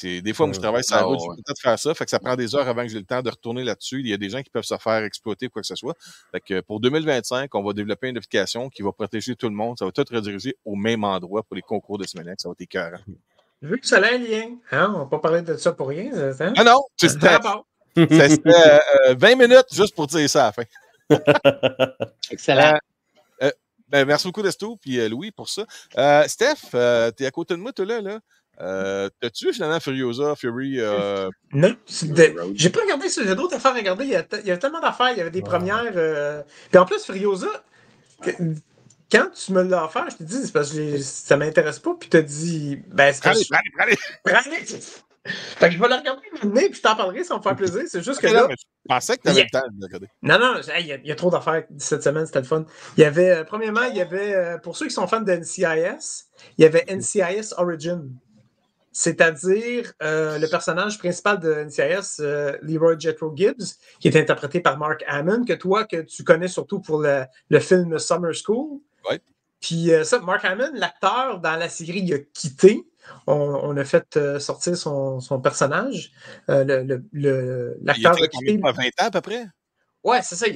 Des fois, moi, je travaille sur la route, je peux peut-être faire ça. Fait que ça prend des heures avant que j'ai le temps de retourner là-dessus. Il y a des gens qui peuvent se faire exploiter quoi que ce soit. Fait que pour 2025, on va développer une application qui va protéger tout le monde. Ça va tout rediriger au même endroit pour les concours de Smilax. Ça va être écœurant. Vu que ça a un lien, hein? On va pas parler de ça pour rien. Hein? Ah non, c'était 20 minutes juste pour dire ça à la fin. Excellent. Merci beaucoup, Desto, puis Louis, pour ça. Steph, t'es à côté de moi, toi, là. T'as-tu finalement Fury? Non, j'ai pas regardé ça. J'ai d'autres affaires à regarder. Il y avait tellement d'affaires. Il y avait des premières. Puis en plus, Furiosa, quand tu me l'as offert, je t'ai dit, c'est parce que ça m'intéresse pas. Puis t'as dit, ben, c'est Allez! Fait que je vais le regarder maintenant, puis je t'en parlerai, ça va me faire plaisir. C'est juste que là. Je pensais que t'avais le temps de le regarder. Non, il y a trop d'affaires cette semaine, c'était le fun. Il y avait, premièrement, pour ceux qui sont fans de NCIS, il y avait NCIS Origin. C'est-à-dire le personnage principal de NCIS, Leroy Jethro Gibbs, qui est interprété par Mark Hamill, que tu connais surtout pour le film Summer School. Ouais. Puis Mark Hamill, l'acteur dans la série, il a quitté. On a fait sortir son personnage. L'acteur a quitté. Pas 20 ans à peu près? Ouais, c'est ça.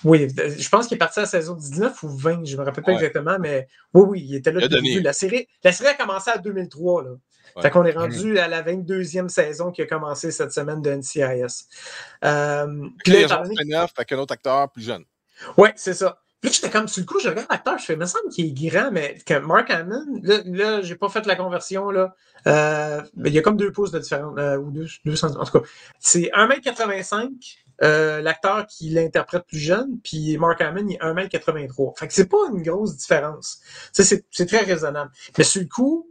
Oui, je pense qu'il est parti à la saison 19 ou 20, je ne me rappelle pas exactement, mais oui, il était là depuis le début. La série a commencé en 2003. Là. Ouais. Fait qu'on est rendu à la 22e saison qui a commencé cette semaine de NCIS. Puis les gens spin-off avec un autre acteur plus jeune. Oui, c'est ça. Puis là, j'étais comme, sur le coup, je regarde l'acteur, je fais, il me semble qu'il est grand, mais que Mark Hamill, là j'ai pas fait la conversion, là. Mais il y a comme 2 pouces de différence, ou 2 cm, en tout cas. C'est 1m85, l'acteur qui l'interprète plus jeune, puis Mark Hamill, il est 1m83. Fait que c'est pas une grosse différence. C'est très raisonnable. Mais sur le coup,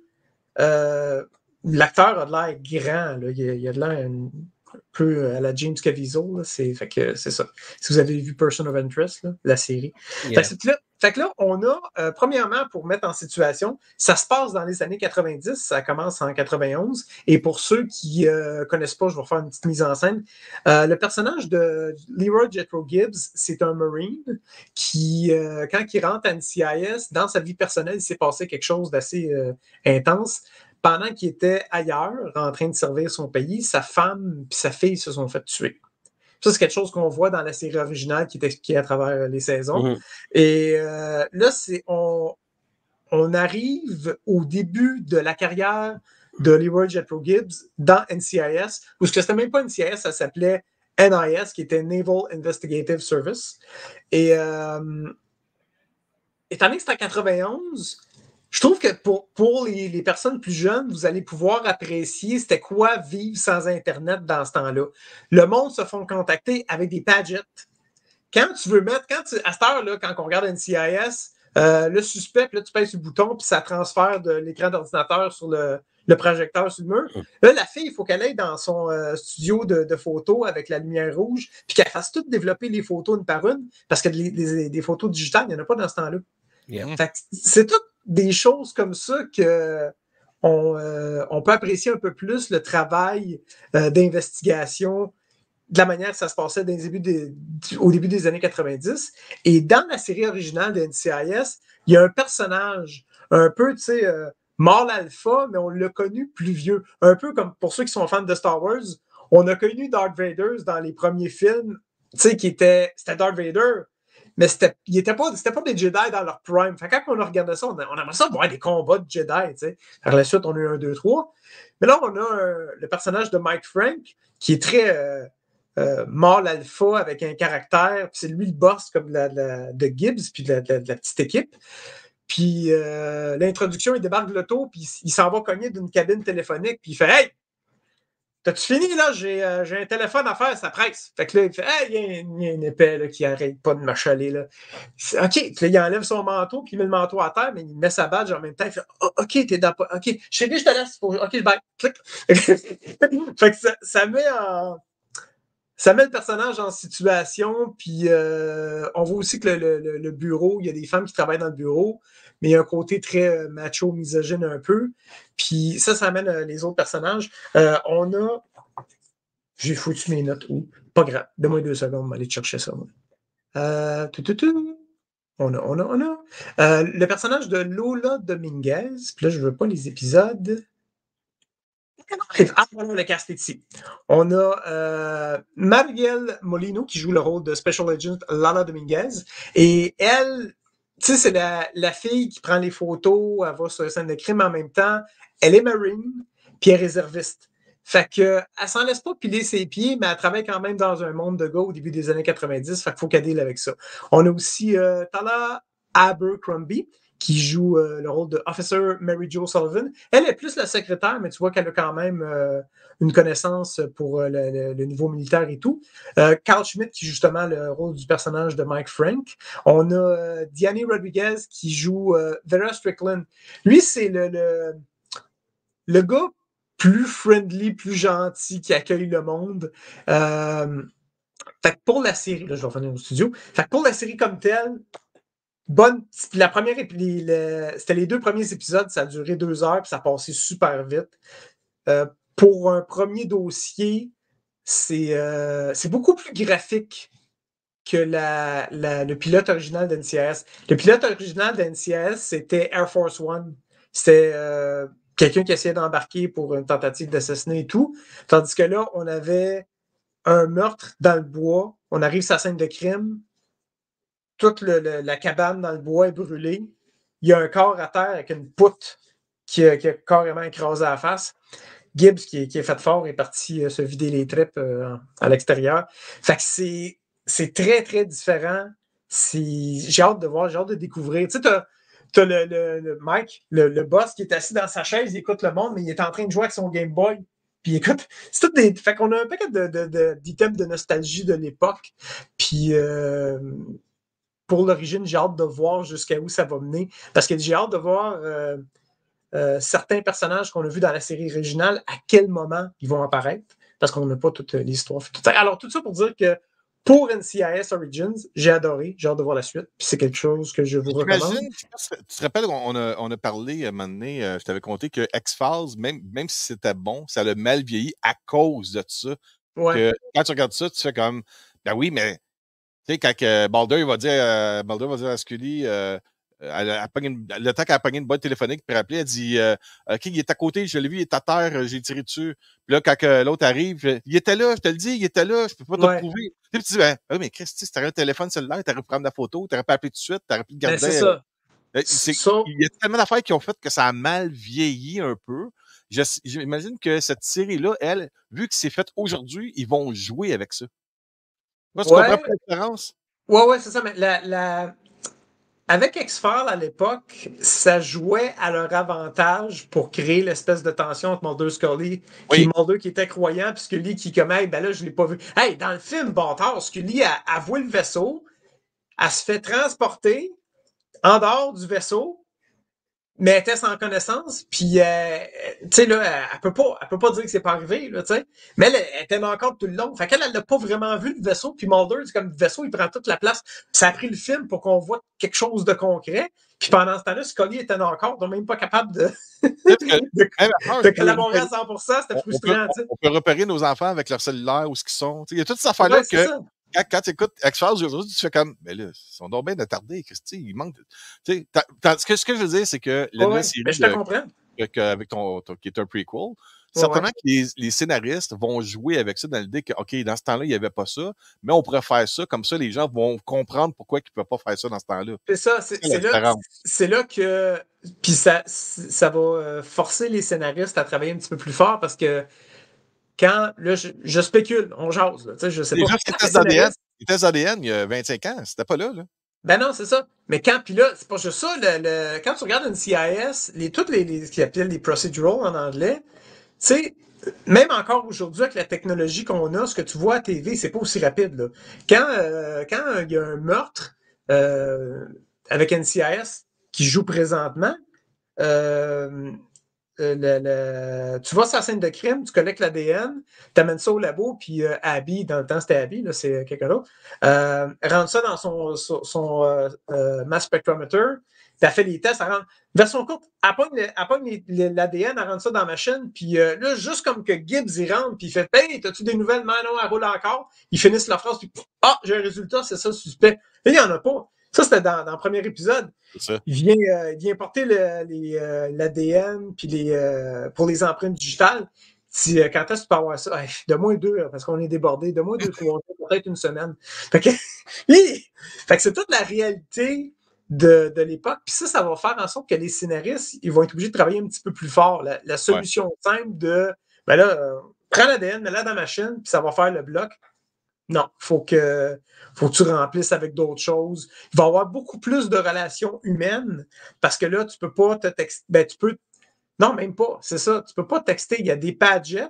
l'acteur a de l'air grand, là. Il a de l'air un peu à la James Caviezel, fait que c'est ça. Si vous avez vu Person of Interest, là, la série. Yeah. Fait que là, on a, premièrement, pour mettre en situation, ça se passe dans les années 90, ça commence en 91, et pour ceux qui connaissent pas, je vais refaire une petite mise en scène. Le personnage de Leroy Jethro Gibbs, c'est un Marine qui, quand il rentre à NCIS, dans sa vie personnelle, il s'est passé quelque chose d'assez intense. Pendant qu'il était ailleurs, en train de servir son pays, sa femme et sa fille se sont fait tuer. Ça, c'est quelque chose qu'on voit dans la série originale qui est expliquée à travers les saisons. Mm-hmm. Et là, on arrive au début de la carrière de Leroy Jethro Gibbs dans NCIS, où ce que c'était même pas NCIS, ça s'appelait NIS, qui était Naval Investigative Service. Et étant donné que c'était en 91, je trouve que pour les personnes plus jeunes, vous allez pouvoir apprécier c'était quoi vivre sans Internet dans ce temps-là. Le monde se font contacter avec des pagettes. Quand tu veux mettre, à cette heure-là, quand on regarde NCIS, le suspect, là, tu pèses sur le bouton, puis ça transfère de l'écran d'ordinateur sur le projecteur sur le mur. Là, la fille, il faut qu'elle aille dans son studio de photos avec la lumière rouge, puis qu'elle fasse tout développer les photos une par une, parce que des photos digitales, il n'y en a pas dans ce temps-là. Yeah. C'est tout des choses comme ça que on peut apprécier un peu plus le travail d'investigation de la manière que ça se passait au début des années 90. Et dans la série originale de NCIS, il y a un personnage un peu, tu sais, mâle alpha, mais on l'a connu plus vieux. Un peu comme pour ceux qui sont fans de Star Wars, on a connu Darth Vader dans les premiers films, tu sais, c'était Darth Vader. Mais c'était pas des Jedi dans leur prime. Fait que quand on a regardé ça, on aimerait ça voir des combats de Jedi, tu sais. Par la suite, on a eu 1, 2, 3. Mais là, on a le personnage de Mike Frank, qui est très mâle alpha avec un caractère. Puis c'est lui le boss comme de Gibbs, puis de la petite équipe. Puis l'introduction, il débarque de l'auto, puis il s'en va cogner d'une cabine téléphonique, puis il fait « Hey! T'as-tu fini, là? J'ai un téléphone à faire, ça presse. » Fait que là, il fait « Hey, il y a un épais là, qui arrête pas de m'achaler, là. » OK. Puis là, il enlève son manteau, puis il met le manteau à terre, mais il met sa badge en même temps. Il fait oh, « OK, t'es dans... OK, chérie, je te laisse. OK, bye. » Fait que ça met en... Ça met le personnage en situation, puis on voit aussi que le bureau, il y a des femmes qui travaillent dans le bureau, mais il y a un côté très macho, misogyne un peu. Puis ça amène les autres personnages. On a... J'ai foutu mes notes où? Pas grave. Donne-moi 2 secondes, on va aller te chercher ça. On a. Le personnage de Lola Dominguez, puis là, je veux pas les épisodes. Ah, voilà, le cast est ici. On a Marielle Molino qui joue le rôle de Special Agent Lala Dominguez. Et elle, tu sais, c'est la fille qui prend les photos, elle va sur la scène de crime en même temps. Elle est marine, puis elle est réserviste. Fait que, elle s'en laisse pas piler ses pieds, mais elle travaille quand même dans un monde de gars au début des années 90. Fait qu'il faut qu'elle deal avec ça. On a aussi Tala Abercrombie, qui joue le rôle de Officer Mary Jo Sullivan. Elle est plus la secrétaire, mais tu vois qu'elle a quand même une connaissance pour le niveau militaire et tout. Carl Schmidt, qui joue justement le rôle du personnage de Mike Frank. On a Diane Rodriguez, qui joue Vera Strickland. Lui, c'est le gars plus friendly, plus gentil, qui accueille le monde. Fait que pour la série, là, je vais revenir au studio. Fait que pour la série comme telle, bonne. La première, c'était les 2 premiers épisodes, ça a duré 2 heures, puis ça passait super vite. Pour un premier dossier, c'est beaucoup plus graphique que le pilote original d'NCIS. Le pilote original d'NCIS, c'était Air Force One. C'était quelqu'un qui essayait d'embarquer pour une tentative d'assassinat et tout. Tandis que là, on avait un meurtre dans le bois. On arrive sur la scène de crime. Toute la cabane dans le bois est brûlée. Il y a un corps à terre avec une poutre qui a carrément écrasé la face. Gibbs, qui est fait fort, est parti se vider les tripes à l'extérieur. Fait que c'est très, très différent. J'ai hâte de voir, j'ai hâte de découvrir. Tu sais, t'as le Mike, le boss, qui est assis dans sa chaise, il écoute le monde, mais il est en train de jouer avec son Game Boy. Puis écoute, c'est tout des. Fait qu'on a un paquet d'items de nostalgie de l'époque. Puis pour l'origine, j'ai hâte de voir jusqu'à où ça va mener. Parce que j'ai hâte de voir certains personnages qu'on a vus dans la série originale, à quel moment ils vont apparaître. Parce qu'on n'a pas toute l'histoire. Alors, tout ça pour dire que pour NCIS Origins, j'ai adoré. J'ai hâte de voir la suite. Puis c'est quelque chose que je vous recommande. Tu te rappelles, on a parlé à un moment donné, je t'avais conté que X-Files, même si c'était bon, ça a mal vieilli à cause de ça. Ouais. Que, quand tu regardes ça, tu fais comme, ben oui, mais tu sais, quand Baldur va dire à Scully, le temps qu'elle a pogné une boîte téléphonique pour appeler, elle dit OK, il est à côté, je l'ai vu, il est à terre, j'ai tiré dessus. Puis là, quand l'autre arrive, il était là, je te le dis, il était là, je peux pas te le prouver. Puis tu dis, oui, mais Christy, si t'avais un téléphone cellulaire, t'aurais pu prendre la photo, t'aurais pas appelé tout de suite, t'aurais pu le garder. Ben, c'est ça. Il y a tellement d'affaires qui ont fait que ça a mal vieilli un peu. J'imagine que cette série-là, elle, vu que c'est fait aujourd'hui, ils vont jouer avec ça. Moi, tu comprends pas la différence? Ouais, c'est ça. Mais avec X-Files, à l'époque, ça jouait à leur avantage pour créer l'espèce de tension entre Mulder et Scully. Puis Mulder qui était croyant, puis Scully qui, comme, hey, ben là, je l'ai pas vu. Hey, dans le film, bâtard, Scully a voué le vaisseau, elle se fait transporter en dehors du vaisseau, mais elle était sans connaissance, puis, tu sais, là, elle peut pas dire que c'est pas arrivé, là, tu sais. Mais elle était encore tout le long. Fait qu'elle, elle n'a pas vraiment vu le vaisseau, puis Mulder, c'est comme le vaisseau, il prend toute la place. Ça a pris le film pour qu'on voit quelque chose de concret. Puis pendant ce temps-là, Scully était encore, donc même pas capable de collaborer à 100%. C'était frustrant, tu sais. On peut repérer nos enfants avec leur cellulaire, où ce qu'ils sont. Il y a toutes ces affaires-là que... Quand tu écoutes X-Files aujourd'hui, tu fais comme, mais là, ils sont donc bien attardés, Christy, il manque de. Tu sais, ce que je veux dire, c'est que la nouvelle série. Je te comprends. Avec qui est un prequel, certainement que les scénaristes vont jouer avec ça dans l'idée que, OK, dans ce temps-là, il n'y avait pas ça, mais on pourrait faire ça, comme ça, les gens vont comprendre pourquoi ils ne peuvent pas faire ça dans ce temps-là. C'est ça, c'est là que. Puis ça va forcer les scénaristes à travailler un petit peu plus fort parce que. Quand, là, je spécule, on jase, là, tu sais, je sais pas. Les tests d'ADN, il y a 25 ans, c'était pas là. Ben non, c'est ça. Mais puis là, c'est pas juste ça, quand tu regardes une CIS, toutes ce qu'ils appellent les procedurals en anglais, tu sais, même encore aujourd'hui, avec la technologie qu'on a, ce que tu vois à TV, c'est pas aussi rapide, là. Quand il y a un meurtre, avec NCIS qui joue présentement, tu vas sur la scène de crime, tu collectes l'ADN, tu amènes ça au labo, puis Abby, dans le temps c'était Abby, là, c'est quelqu'un d'autre, rentre ça dans son mass spectrometer, tu as fait les tests, elle rentre. Version courte, elle pogne l'ADN, elle rentre ça dans la machine, puis là, juste comme que Gibbs, il rentre, puis il fait « Hey, t'as-tu des nouvelles? Non, elle roule encore. » Ils finissent leur phrase, puis « Ah, j'ai un résultat, c'est ça, suspect. » Et il n'y en a pas. Ça, c'était dans le premier épisode. Il vient porter l'ADN puis pour les empreintes digitales. Quand est-ce que tu peux avoir ça? Hey, de moins 2, parce qu'on est débordé. De moins 2, 3 jours, peut-être une semaine. Fait que c'est toute la réalité de l'époque. Puis ça va faire en sorte que les scénaristes, ils vont être obligés de travailler un petit peu plus fort. La solution simple de, prends l'ADN, mets-la dans la machine, puis ça va faire le bloc. Non, faut que tu remplisses avec d'autres choses. Il va y avoir beaucoup plus de relations humaines parce que là, tu peux pas te texter. Non, même pas. C'est ça. Tu peux pas texter. Il y a des padgets.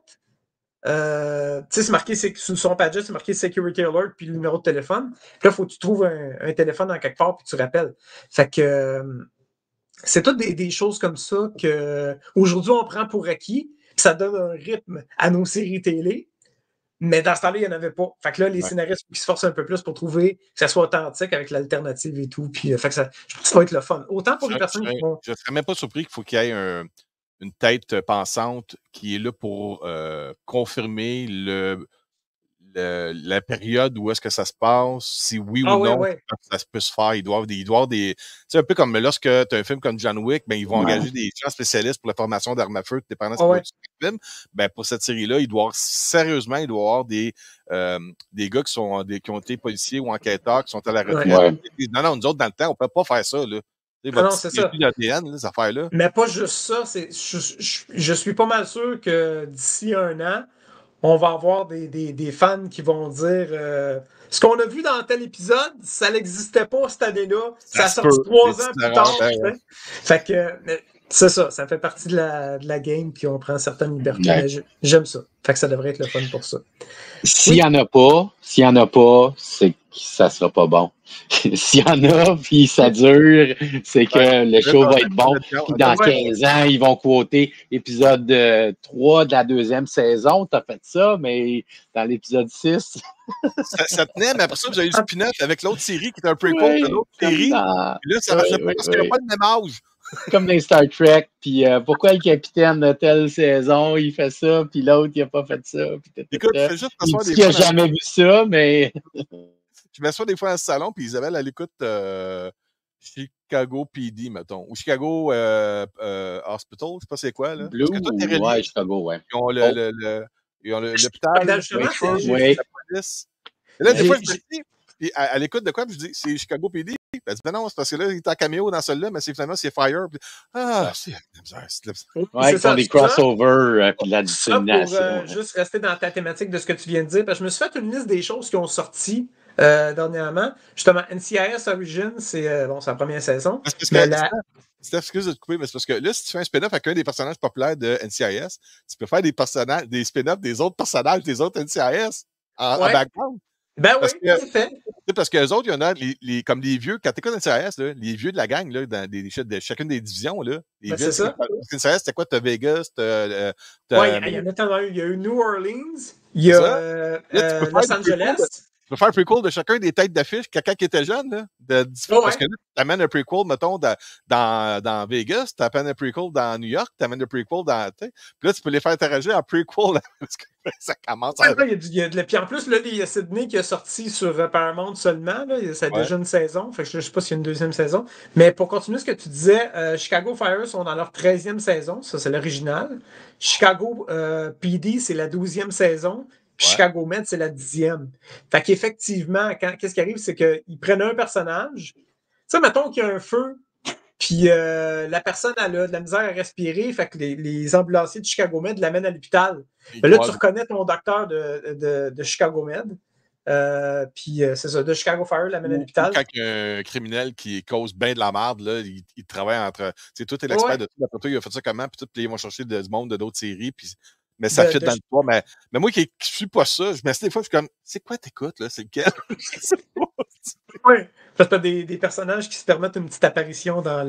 Tu sais, c'est marqué sur son padget, c'est marqué Security Alert puis le numéro de téléphone. Puis là, il faut que tu trouves un téléphone dans quelque part puis tu rappelles. Fait que c'est toutes des choses comme ça que aujourd'hui on prend pour acquis. Puis ça donne un rythme à nos séries télé. Mais dans ce temps-là, il n'y en avait pas. Fait que là, les scénaristes qui se forcent un peu plus pour trouver que ça soit authentique avec l'alternative et tout. Puis, fait que je pense que ça va être le fun. Autant pour les personnes qui vont. Je ne serais même pas surpris qu'il faut qu'il y ait une tête pensante qui est là pour confirmer la période où est-ce que ça se passe, si oui ou non ça peut se faire. Il doit y avoir des. C'est un peu comme lorsque tu as un film comme John Wick, ben, ils vont engager des gens spécialistes pour la formation d'armes à feu, dépendant de ce film. Ben, pour cette série-là, il doit y avoir des gars qui ont été policiers ou enquêteurs qui sont à la retraite. Non, nous autres, dans le temps, on ne peut pas faire ça. Là. Non, c'est ça. l'ADN, ces affaires-là. Mais pas juste ça. Je suis pas mal sûr que d'ici 1 an, on va avoir des fans qui vont dire ce qu'on a vu dans tel épisode, ça n'existait pas cette année-là. Ça a sorti 3 ans plus tard. Fait que c'est ça. Ça fait partie de la game, puis on prend certaines libertés. J'aime ça. Fait que ça devrait être le fun pour ça. S'il n'y en a pas, c'est que ça sera pas bon. S'il y en a, puis ça dure, c'est que le show va être bon. Puis dans 15 ans, ils vont quoter épisode 3 de la 2e saison. T'as fait ça, mais dans l'épisode 6... ça tenait, mais après ça, vous avez eu le spin-off avec l'autre série qui était un prequel de l'autre série. Puis là, ça marchait pas parce qu'il n'y a pas le même âge. Comme dans Star Trek, puis pourquoi le capitaine de telle saison, il fait ça, puis l'autre, il n'a pas fait ça. Écoute, je fais juste m'asseoir des fois. Il n'a jamais vu ça, mais... Je m'assois des fois dans ce salon, puis Isabelle, elle écoute Chicago PD, mettons. Ou Chicago Hospital, je sais pas c'est quoi, là. Blue, ouais, Chicago, ouais. Ils ont l'hôpital, la police. Et là, des fois, je me dis, puis à l'écoute de quoi, puis je dis, c'est Chicago PD. Elle dit, non, c'est parce que là, il est en caméo dans celui-là, mais finalement, c'est Fire. Puis, c'est ils font des crossovers puis de la dissémination. Pour juste rester dans ta thématique de ce que tu viens de dire, parce que je me suis fait une liste des choses qui ont sorti dernièrement. Justement, NCIS Origins, c'est la première saison. Steph, excuse de te couper, mais c'est parce que là, si tu fais un spin-off avec un des personnages populaires de NCIS, tu peux faire des spin-offs des autres personnages des autres NCIS en background. Ben oui, c'est fait. Parce qu'eux autres, il y en a comme les vieux, quand t'écoutes NCIS, là, les vieux de la gang, là, dans de chacune des divisions, là. C'est ça. NCIS, c'était quoi? T'as Vegas, il y en a tellement eu. Il y a eu New Orleans, il y a Los Angeles. Tu peux faire un prequel de chacun des têtes d'affiche, quelqu'un qui était jeune, là, parce que là, tu amènes un prequel, mettons, dans Vegas, tu amènes un prequel dans New York, tu amènes un prequel dans... Puis là, tu peux les faire interagir en prequel, parce que ça commence à... Puis en plus, là, il y a Sydney qui a sorti sur Paramount seulement, là, c'est déjà une saison, fait que je ne sais pas s'il y a une 2e saison, mais pour continuer ce que tu disais, Chicago Fire sont dans leur 13e saison, ça c'est l'original, Chicago PD, c'est la 12e saison, Chicago Med, c'est la 10e. Fait qu'effectivement, qu'est-ce qui arrive, c'est qu'ils prennent un personnage. Tu sais, mettons qu'il y a un feu, puis la personne elle a de la misère à respirer, fait que les ambulanciers de Chicago Med l'amènent à l'hôpital. Là, tu reconnais ton docteur de Chicago Med. Puis c'est ça, de Chicago Fire l'amène à l'hôpital. Quand il y a un criminel qui cause bien de la merde, là, il travaille entre. Tu sais, toi, t'es l'expert de tout. Après toi, il a fait ça comment, puis ils vont chercher du monde de d'autres séries, puis Mais ça fit dans le poids. Mais moi qui suis pas ça, je me dis des fois, je suis comme, c'est quoi t'écoutes, là? C'est lequel? Oui, parce que t'as des personnages qui se permettent une petite apparition dans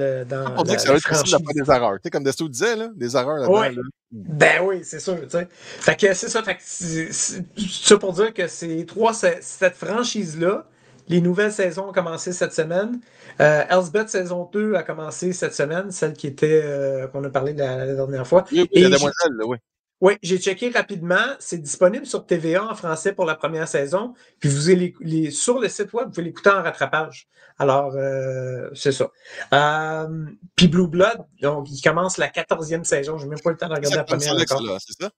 On dit que ça va être facile de faire des erreurs. Tu sais, comme Desto disait, là, des erreurs là-dedans. Ouais. Là. Ben oui, c'est sûr, tu sais. Fait que c'est ça, c'est ça pour dire que cette franchise-là, les nouvelles saisons ont commencé cette semaine. Elsbeth saison 2 a commencé cette semaine, celle qui était qu'on a parlé la dernière fois. Oui, Et la demoiselle, là, oui. Oui, j'ai checké rapidement. C'est disponible sur TVA en français pour la première saison. Puis sur le site web, vous pouvez l'écouter en rattrapage. Alors, c'est ça. Puis Blue Blood, donc, il commence la 14e saison. Je n'ai même pas eu le temps de regarder la première encore. C'est ça?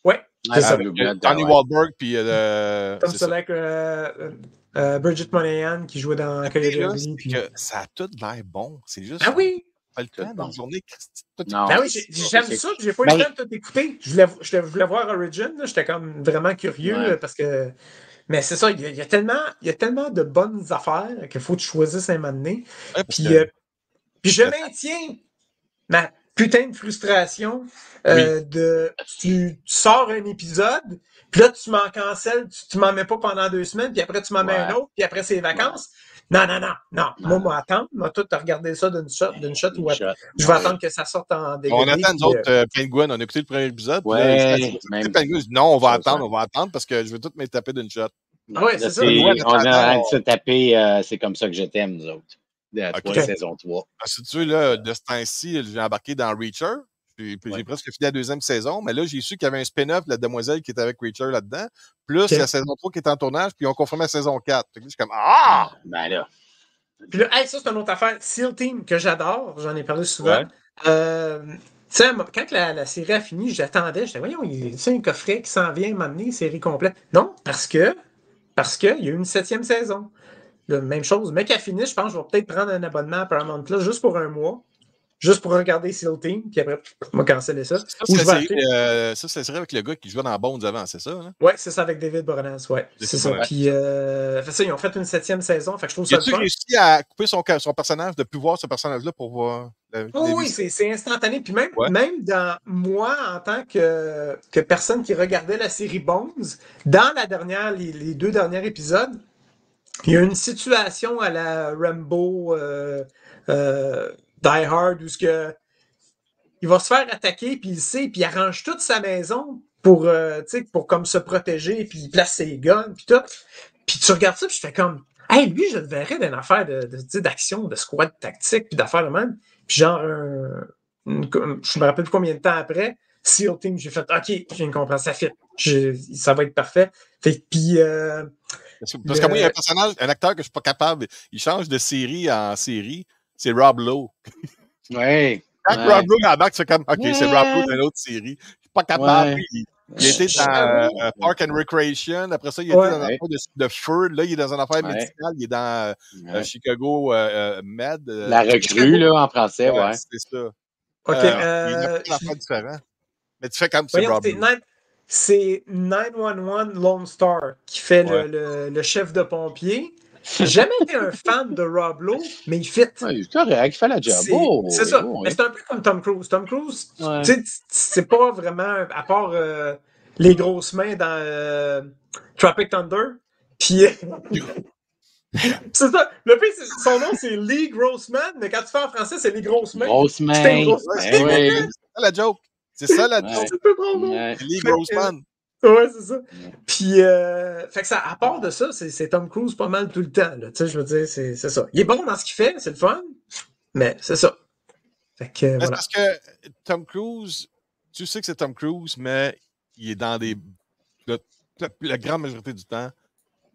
Oui, c'est ça. Blue Blood, Tony Wahlberg, puis... Tom Selleck, Bridget Moynahan qui jouait dans Coyote. Puis... Ça a tout l'air bon. C'est juste... Ah oui! Pas le temps dans une journée. Non, ben oui, j'aime ça, j'ai pas eu le temps de tout écouter. Je voulais voir Origin, j'étais comme vraiment curieux parce que. Mais c'est ça, il y a tellement de bonnes affaires qu'il faut que tu choisisses un moment donné. Ouais, puis je maintiens ma putain de frustration de tu sors un épisode, puis là tu m'en cancelles, tu m'en mets pas pendant 2 semaines, puis après tu m'en mets un autre, puis après c'est les vacances. Non. Moi, moi, attendre. Moi, tout regarder ça d'une shot ou je vais attendre que ça sorte en DVD. On attend, nous autres, Penguin. On a écouté le premier épisode. Ouais. Penguin, non, on va attendre parce que je veux tout me taper d'une shot. Ah ouais, c'est ça. On a se taper, c'est comme ça que je t'aime, nous autres. De la saison 3. Si tu veux, là, de ce temps-ci, j'ai embarqué dans Reacher. J'ai presque fini la 2e saison, mais là, j'ai su qu'il y avait un spin-off, la demoiselle qui était avec Reacher là-dedans, plus la saison 3 qui est en tournage, puis ils ont confirmé la saison 4. Je suis comme, Ben là. Puis là, ça, c'est une autre affaire. SEAL Team, que j'adore, j'en ai parlé souvent. Tu sais, quand la série a fini, j'attendais, j'étais, voyons, c'est un coffret qui s'en vient m'amener, série complète. Non, parce qu'il y a eu une 7e saison. La même chose. Mais qu'à finir, je pense que je vais peut-être prendre un abonnement à Paramount Plus juste pour un mois. Juste pour regarder SEAL Team, puis après, je vais canceller ça. Ça, c'est la série avec le gars qui jouait dans Bones avant, c'est ça? Hein? Oui, c'est ça, avec David Boreanaz, ouais. C'est ça. Puis, ça, ils ont fait une 7e saison, fait que je trouve ça le fun. As-tu réussi à couper son personnage, de plus voir ce personnage-là pour voir... Oui, c'est instantané. Puis même dans moi, en tant que personne qui regardait la série Bones, dans les 2 derniers épisodes, il y a une situation à la Rambo... Die Hard, où il va se faire attaquer, puis il sait, puis il arrange toute sa maison pour comme se protéger, puis il place ses guns, puis tout. Puis tu regardes ça, puis je fais comme, hey, lui, je le verrais d'une affaire d'action, de squad tactique, puis d'affaires de même. Puis genre, je me rappelle plus combien de temps après, SEAL Team, j'ai fait, OK, je viens de comprendre, ça fit. Ça va être parfait. Puis... parce que moi, il y a un personnage, un acteur que je suis pas capable, il change de série en série. C'est Rob Lowe. Oui. Quand Rob Lowe embarque, c'est comme, OK, c'est Rob Lowe d'une autre série. Je suis pas capable. Ouais. Il était dans Park and Recreation. Après ça, il était dans un affaire de feu. Là, il est dans une affaire médicale. Il est dans Chicago Med. La recrue, là, en français, ouais. C'est ça. OK. Il y a plein d'affaires différents. Mais tu fais comme c'est Rob Lowe. C'est 911 Lone Star qui fait le chef de pompier. J'ai jamais été un fan de Rob Lowe, mais il fit. Ouais, c'est correct, il fait la job. C'est ça. Mais c'est un peu comme Tom Cruise. Tom Cruise, c'est pas vraiment, à part les grosses mains dans Tropic Thunder. Puis c'est ça. Le pire, son nom, c'est Lee Grossman, mais quand tu fais en français, c'est les grosses mains. Grossman. C'est ça la joke. C'est ça la joke. C'est peu trop bon. Lee Grossman. Ouais, c'est ça. Puis, fait que ça, à part de ça, c'est Tom Cruise pas mal tout le temps. Tu sais, je veux dire, c'est ça. Il est bon dans ce qu'il fait, c'est le fun, mais c'est ça. Fait que, voilà. Parce que Tom Cruise, tu sais que c'est Tom Cruise, mais il est dans la grande majorité du temps,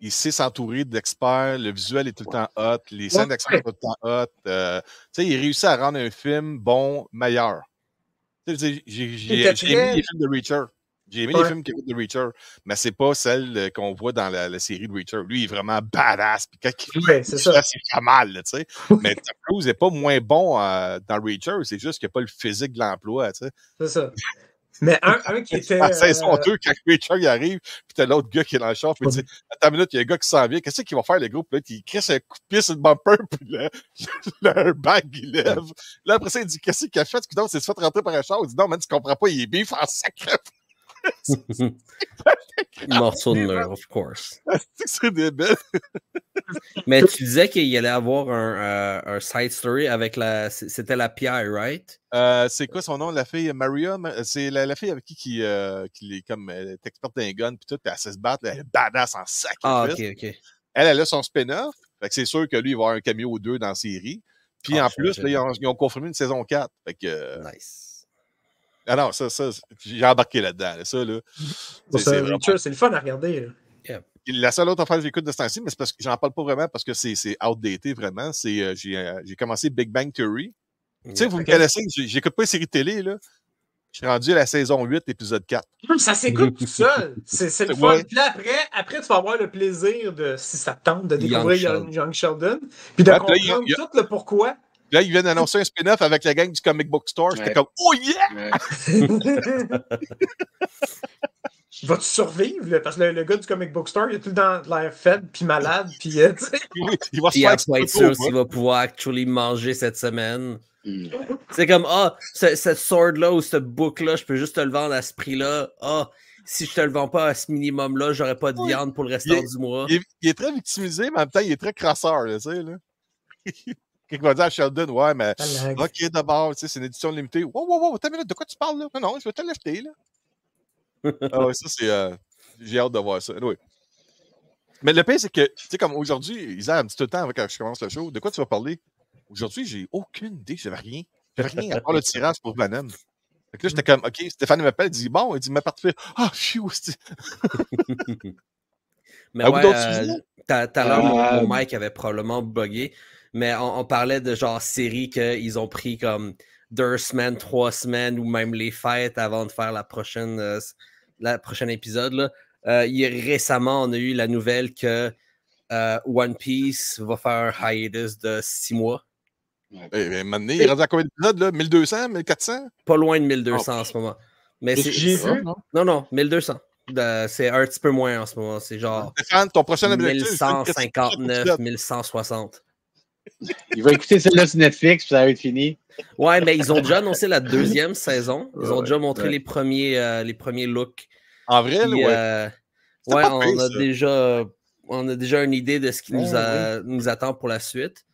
il sait s'entourer d'experts, le visuel est tout le temps hot, les scènes d'action sont tout le temps hot. Tu sais, il réussit à rendre un film bon, meilleur. Tu sais, j'ai aimé les films de Reacher. J'ai aimé les films de Reacher, mais c'est pas celle qu'on voit dans la série de Reacher. Lui, il est vraiment badass. Puis quand il fait mal, tu sais. Mais Tom Cruise n'est pas moins bon dans Reacher, c'est juste qu'il n'a pas le physique de l'emploi, tu sais. C'est ça. Mais un qui était... À saison 2, quand Reacher il arrive, puis t'as l'autre gars qui est dans le char, puis il dit « Attends une minute, il y a un gars qui s'en vient, qu'est-ce qu'il va faire, le groupe? » Là, il crisse un coup de pied sur le bumper, puis le bag, il lève. Là, après ça, il dit « Qu'est-ce qu'il a fait? » C'est se fait rentrer par un char. Il dit « Non, man, tu comprends pas, il est bif en sacré. » Morceau de nerf, of course. C'est débile. Mais tu disais qu'il allait avoir un side story avec la... C'était la pierre, right? C'est quoi son nom, la fille? Maria? C'est la fille avec qui est comme... Elle est experte d'un gun, puis tout, puis elle sait se battre. Elle est badass en sacrifice. Ah, ok. Elle a son spin-off. Fait que c'est sûr que lui, il va avoir un cameo ou deux dans la série. Puis en plus, là, ils ont confirmé une saison 4. Fait que... Nice. Ah non, ça j'ai embarqué là-dedans. Là, ça, là. C'est le fun à regarder. Yeah. La seule autre affaire que j'écoute de ce temps-ci, mais c'est parce que j'en parle pas vraiment parce que c'est outdated vraiment. C'est j'ai commencé Big Bang Theory. Tu sais, vous me connaissez, j'écoute pas les séries de télé, là. Je suis rendu à la saison 8, épisode 4. Ça s'écoute tout seul. C'est le fun. Puis là, après, tu vas avoir le plaisir de, si ça te tente, de découvrir Young Sheldon. Puis de comprendre tout le pourquoi. Là, ils viennent d'annoncer un spin-off avec la gang du Comic Book Store. J'étais comme, oh yeah! Vas-tu survivre? Parce que le gars du Comic Book Store, il a tout le temps l'air faible puis malade. Puis, il va se faire être sûr s'il va pouvoir actually manger cette semaine. C'est comme, cette sword-là ou ce book-là, je peux juste te le vendre à ce prix-là. Si je te le vends pas à ce minimum-là, j'aurai pas de viande pour le restant du mois. Il est très victimisé, mais en même temps, il est très crasseur, tu sais, là. Quelqu'un va dire à Sheldon, ouais, mais ok, d'abord, tu sais, c'est une édition limitée. Wow, t'as une minute, de quoi tu parles, là? Non, je vais te l'acheter, là. Ah ouais, ça, c'est... j'ai hâte de voir ça. Anyway. Mais le pire, c'est que, tu sais, comme aujourd'hui, Isa me dit tout le temps, quand je commence le show, de quoi tu vas parler? Aujourd'hui, j'ai aucune idée, j'avais rien. J'avais rien à part le tirage pour Banane. Fait que là, j'étais comme, OK, Stéphane m'appelle, il dit, bon, il dit, ma partie fait, mais ouais, tout à l'heure, mon mic avait probablement buggé, mais on parlait de genre séries qu'ils ont pris comme 2 semaines, 3 semaines, ou même les fêtes avant de faire la prochaine épisode, là. Récemment, on a eu la nouvelle que One Piece va faire un hiatus de 6 mois. Maintenant, il est rendu à combien d'épisodes, là? 1200, 1400? Pas loin de 1200 en ce moment. Mais j'ai vu. Non, 1200. C'est un petit peu moins en ce moment. C'est genre Stéphane, ton prochain objectif, 1159, 1160. Il va écouter celle-là sur Netflix, puis ça va être fini. Ouais, mais ils ont déjà annoncé la 2e saison. Ils ont déjà montré les premiers looks. En vrai, puis, on a déjà une idée de ce qui nous attend pour la suite.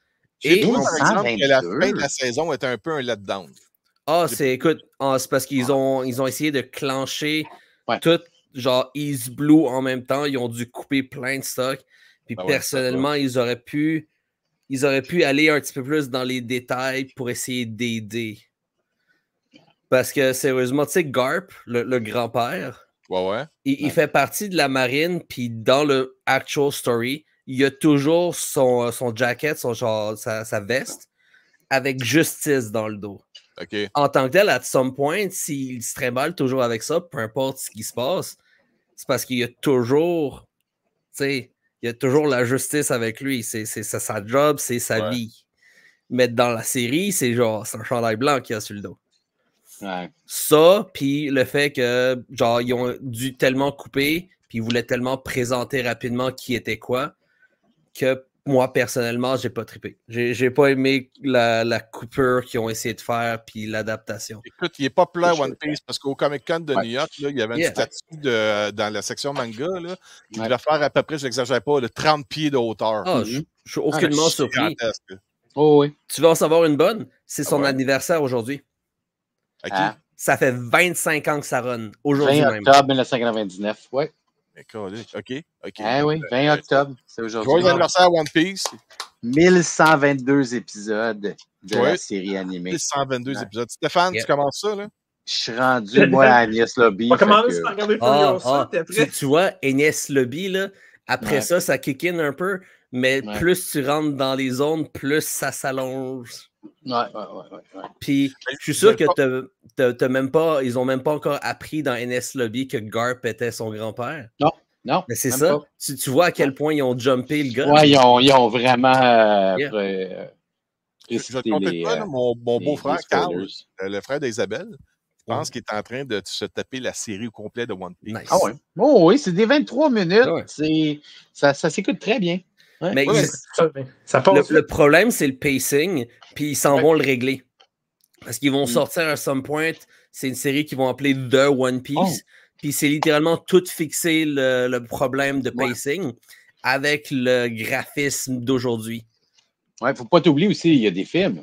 Et par exemple, que la fin de la saison était un peu un letdown. Écoute, c'est parce qu'ils ont essayé de clencher tout, genre East Blue en même temps. Ils ont dû couper plein de stocks. Puis personnellement, ils auraient pu aller un petit peu plus dans les détails pour essayer d'aider. Parce que sérieusement, tu sais, Garp, le grand-père, il fait partie de la marine, puis dans le actual story, il a toujours son jacket, sa veste, avec justice dans le dos. Okay. En tant que tel, at some point, s'il se trimballe toujours avec ça, peu importe ce qui se passe, c'est parce qu'il y a toujours, tu sais, il y a toujours la justice avec lui. C'est sa job, c'est sa vie. Mais dans la série, c'est un chandail blanc qu'il y a sur le dos. Ouais. Ça, puis le fait que, genre, ils ont dû tellement couper, puis ils voulaient tellement présenter rapidement qui était quoi, que moi, personnellement, j'ai pas trippé. J'ai pas aimé la coupure qu'ils ont essayé de faire, puis l'adaptation. Écoute, il est populaire One Piece, parce qu'au Comic-Con de New York, là, il y avait une statue dans la section manga, là, il devait faire à peu près, je n'exagère pas, 30 pieds de hauteur. Je suis aucunement surpris. Oh, oui. Tu veux en savoir une bonne? C'est son anniversaire aujourd'hui. À qui? Ça fait 25 ans que ça run. Aujourd'hui 20 même. octobre 1999, oui. OK. Oui, 20 octobre, c'est aujourd'hui. Joyeux anniversaire One Piece. 1122 épisodes de la série animée. 1122 épisodes. Stéphane, tu commences ça, là? Je suis rendu, moi, à Agnès Lobby. On va commencer par regarder après. Tu vois, Agnès Lobby, là, après ça kick in un peu, mais plus tu rentres dans les zones, plus ça s'allonge. Ouais. Puis, je suis sûr que ils ont même pas encore appris dans NS Lobby que Garp était son grand-père. Non. Mais c'est ça. Tu vois à quel point ils ont jumpé le gars. Ouais, ils ont vraiment je vais te compter pas, mon beau-frère, Carl, le frère d'Isabelle, je pense qu'il est en train de se taper la série au complet de One Piece. Nice. Ah ouais. Oh oui, c'est des 23 minutes. Ça s'écoute très bien. Ouais. Mais ça passe. Le problème, c'est le pacing, puis ils s'en vont le régler. Parce qu'ils vont sortir à some point, c'est une série qu'ils vont appeler The One Piece, Puis c'est littéralement tout fixé le problème de pacing avec le graphisme d'aujourd'hui. Ouais, faut pas t'oublier aussi, il y a des films.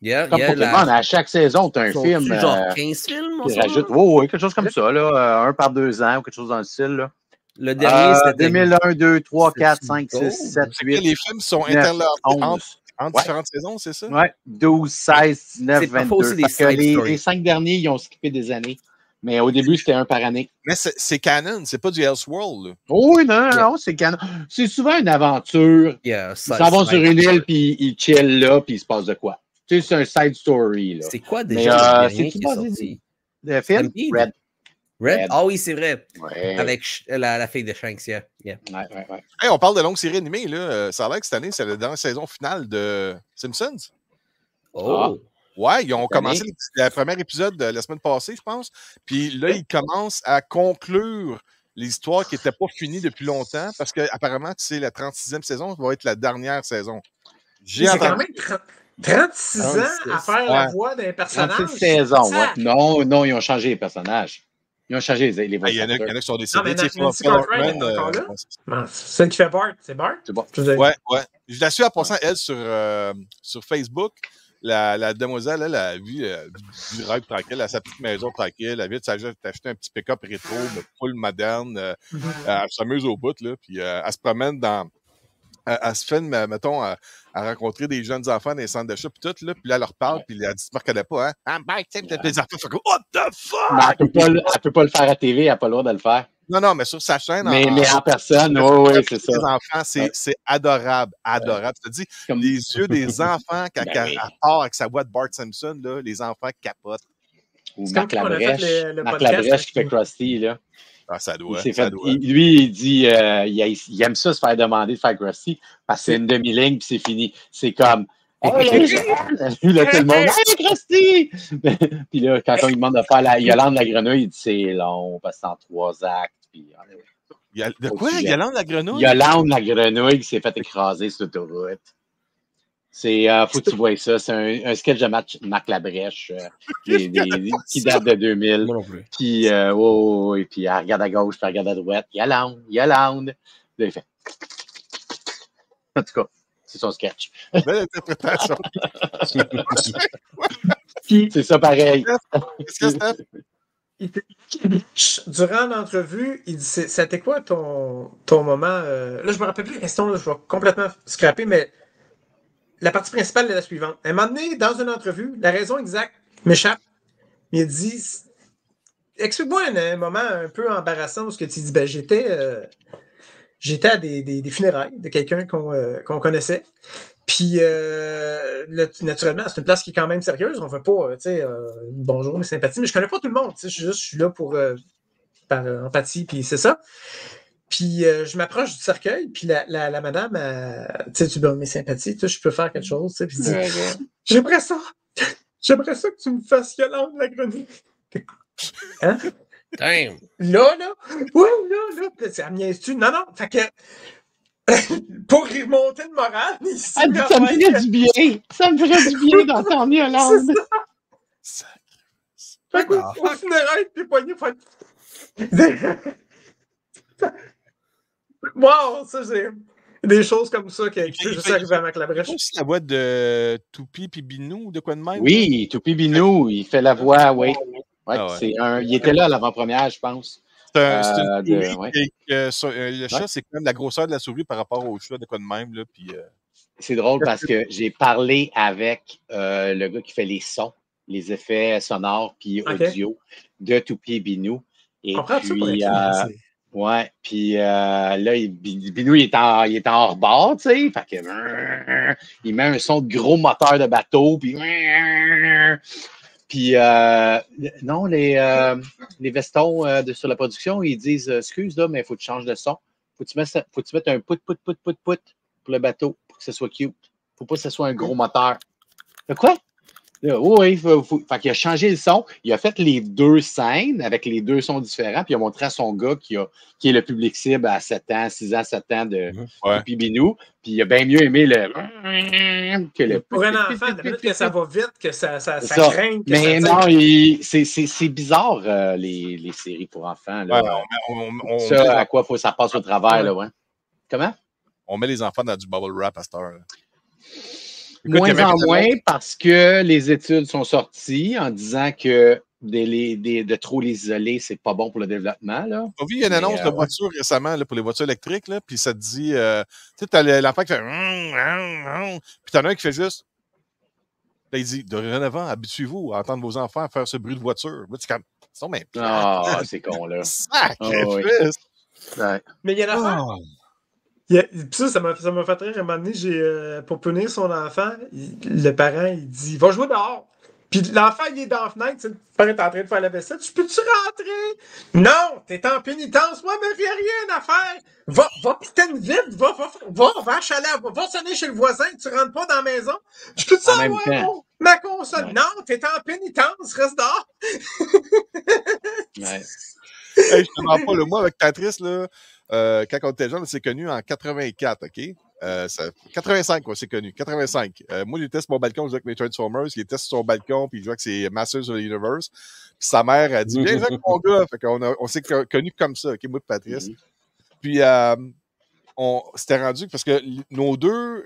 Yeah, Comme Pokémon, à chaque saison, tu as un film. Genre 15 films, qui rajoute, oui, quelque chose comme ça, là, 1 par 2 ans ou quelque chose dans le style. Là. Le dernier, c'était 2001, 2, 3, 4, 5, 6, 7, 8. Les films sont 9, interlacés 11. entre différentes saisons, c'est ça? Oui, 12, 16, 19, 22. Les 5 derniers, ils ont skippé des années. Mais au début, c'était 1 par année. Mais c'est canon, c'est pas du Elseworld. Là. Oh, oui, non, c'est canon. C'est souvent une aventure. Ils s'en vont sur une île, puis ils chillent là, puis il se passe de quoi. Tu sais, c'est un side story. C'est quoi déjà le dernier qui est sorti? Le film? Red? Ah oui, c'est vrai. Ouais. Avec la fille de Shanks, yeah. Ouais. Hey, on parle de longue série animée. Là. Ça a l'air que cette année, c'est la dernière saison finale de Simpsons. Oh! Ouais, ils ont commencé le premier épisode la semaine passée, je pense. Puis là, ils commencent à conclure les histoires qui n'étaient pas finies depuis longtemps parce qu'apparemment, la 36e saison va être la dernière saison. C'est quand même 36 ans à faire la voix d'un personnage. 36 saisons, ouais. Non, ils ont changé les personnages. Ils ont changé les voix. Il y en a qui sont décédés. Celle qui fait Bart, c'est Bart? C'est bon. Ouais. Je la suis en passant, elle, sur Facebook. La demoiselle, elle a vu du rêve tranquille, elle a sa petite maison tranquille, elle vient de t'acheter un petit pick-up rétro, full moderne, elle s'amuse au bout, là, puis elle se promène dans... Elle se fait, mettons, à rencontrer des jeunes enfants dans les centres d'achat, puis tout, là, puis là, elle leur parle, puis elle dit, tu me reconnais pas, hein? I'm back, tu sais, peut-être les enfants font what the fuck? Mais elle peut pas le faire à TV, elle n'a pas le droit de le faire. Non, mais sur sa chaîne... Mais en personne, oui, c'est ça. Les enfants, c'est adorable. Je te dis, les yeux des enfants, quand elle part avec sa voix de Bart Simpson, là, les enfants capotent. Ou Marc Labrèche qui fait Krusty, là. Ah, ça doit. Lui, il dit il aime ça se faire demander de faire Krusty parce que c'est une demi-ligne puis c'est fini. C'est comme hey, là, tout le monde hey, Krusty! Puis là, quand on lui demande de faire la Yolande la grenouille, il dit c'est long parce que c'est en 3 actes. Puis, de quoi, Yolande la grenouille? Yolande la grenouille qui s'est fait écraser sur l'autoroute. C'est, faut que tu vois ça. C'est un sketch de Marc Labrèche qui date de 2000. Puis, et puis elle regarde à gauche, puis elle regarde à droite. Yolande. Là, il fait. En tout cas, c'est son sketch. Belle interprétation. C'est ça pareil. Qu'est-ce que c'est? Durant l'entrevue, il dit c'était quoi ton moment? Là, je me rappelle plus la question, là, je vais complètement scraper, mais. La partie principale est la suivante. À un moment donné, dans une entrevue, la raison exacte m'échappe. Il dit explique-moi un moment un peu embarrassant où tu dis ben, j'étais à des funérailles de quelqu'un qu'on connaissait. Puis, naturellement, c'est une place qui est quand même sérieuse. On ne fait pas, bonjour, mes sympathies, mais je ne connais pas tout le monde. Je suis là par empathie, puis c'est ça. Puis je m'approche du cercueil, puis la madame, tu donnes mes sympathies, je peux faire quelque chose, puis dit j'aimerais ça que tu me fasses Yolande la grenouille. Hein? Damn. Là, oui, là, ça me niaise-tu? Non, fait que pour remonter le moral, ici, ça me ferait du bien. Ça me ferait du bien d'entendre Yolande. C'est ça. Fait qu'au funérailles, puis poigné, wow, ça, c'est des choses comme ça qui peut juste arriver à Marc Labrèche. C'est aussi la voix de Toupie puis Binou, de quoi de même? Oui, Toupie Binou, il fait la voix, oui. Ouais, il était là à l'avant-première, je pense. C'est une souris. Le chat, c'est quand même la grosseur de la souris par rapport au chat, de quoi de même. Là, puis, c'est drôle parce que j'ai parlé avec le gars qui fait les sons, les effets sonores puis audio de Toupie Binou. Et puis, ouais, puis là, Binou, il est en hors-bord, tu sais, fait que il met un son de gros moteur de bateau, puis non, les vestons sur la production, ils disent excuse là, mais il faut que tu changes de son. Faut que tu mettes un pout pour le bateau, pour que ce soit cute. Faut pas que ce soit un gros moteur. De quoi? Là, oui, fait qu'il a changé le son. Il a fait les 2 scènes avec les 2 sons différents, puis il a montré à son gars qui est le public cible à 7 ans, 6 ans, 7 ans de Pipi Binou. Puis il a bien mieux aimé que le. Pour un enfant, de minute que ça va vite, que ça craint. Mais non, c'est bizarre, les séries pour enfants. Là. Ouais, ça, à quoi ça passe au travers, là, ouais. Comment? On met les enfants dans du bubble wrap à cette heure. Moins en moins parce que les études sont sorties en disant que de trop les isoler, c'est pas bon pour le développement. Là. Tu as vu, il y a une annonce de voiture récemment là, pour les voitures électriques, là, puis ça te dit, tu sais, t'as l'enfant qui fait puis t'en as un qui fait juste. Là, il dit, dorénavant, habituez-vous à entendre vos enfants faire ce bruit de voiture. Là, tu comme, ils sont même. Ah, c'est con, là. Sacrifice! Ouais. Mais il y a l'affaire. Ça m'a fait rire. À un moment donné, pour punir son enfant, le parent, il dit, va jouer dehors. Puis l'enfant, il est dans la fenêtre, le père est en train de faire la vaisselle. Tu peux-tu rentrer? Non, t'es en pénitence. Moi, mais il n'y a rien à faire. Va putain vite, va achaler, va sonner chez le voisin, tu rentres pas dans la maison. Je peux-tu avoir ma console? Ouais. Non, t'es en pénitence, reste dehors. Ouais. Hey, je te mens pas, moi, avec Tatris, là, quand on était jeune, c'est connu en 84, OK? 85, c'est connu. 85. Moi, j'étais sur mon balcon, je jouais avec mes Transformers. Il était sur son balcon, puis il jouait avec ses Masters of the Universe. Puis sa mère a dit, viens jouer avec mon gars. Fait qu'on s'est connus comme ça, OK, moi et Patrice. Puis, on s'était rendu, parce que nos deux,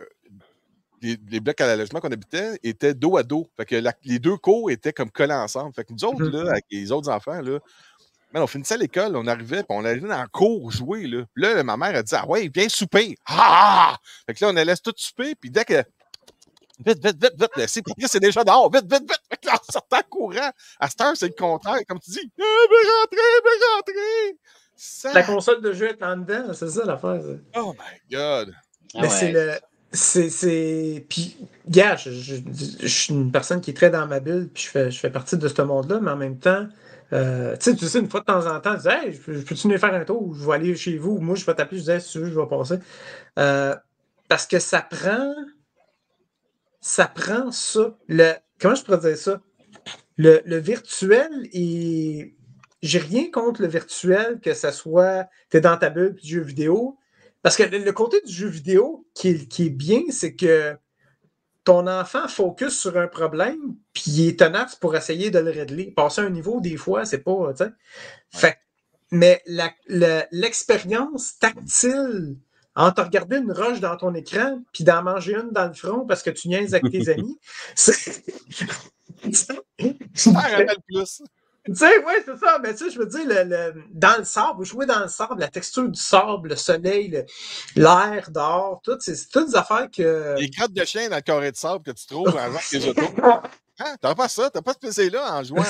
les blocs à logement qu'on habitait, étaient dos à dos. Fait que les deux cours étaient comme collés ensemble. Fait que nous autres, là, avec les autres enfants, là, on finissait à l'école, on arrivait, puis on allait dans le cours jouer. Là, ma mère a dit, ah ouais, viens souper. Ah! Fait que là, on allait tout souper, puis dès que. Vite, c'est Patrice, c'est déjà dehors, vite. Fait que là, en sortant courant, à cette heure, c'est le contraire, comme tu dis. Vais rentrer. Ça... La console de jeu est en dedans, c'est ça l'affaire. Oh my God. Mais c'est puis, gars, je suis une personne qui est très dans ma bulle, puis je fais partie de ce monde-là, mais en même temps, tu sais, une fois de temps en temps, tu dis, hey, peux-tu venir faire un tour, je vais aller chez vous, ou moi, je vais t'appeler, je disais, si tu veux, je vais passer. Parce que ça prend ça. Comment je pourrais dire ça? Le virtuel et j'ai rien contre le virtuel, que ça soit, t'es dans ta bulle, puis jeu vidéo. Parce que le côté du jeu vidéo qui est bien, c'est que ton enfant focus sur un problème, puis il est tenace pour essayer de le régler. Passer un niveau, des fois, c'est pas, tu sais. Fait, mais l'expérience tactile entre regarder une roche dans ton écran, puis d'en manger une dans le front parce que tu niaises avec tes amis, ça rappelle plus. Tu sais, oui, c'est ça, mais tu sais, je veux dire, dans le sable, jouer dans le sable, la texture du sable, le soleil, l'air dehors, c'est toutes des affaires que... Les crottes de chien dans le carré de sable que tu trouves en jouant tes autos. Hein? T'as pas ça? T'as pas ce PC-là en jouant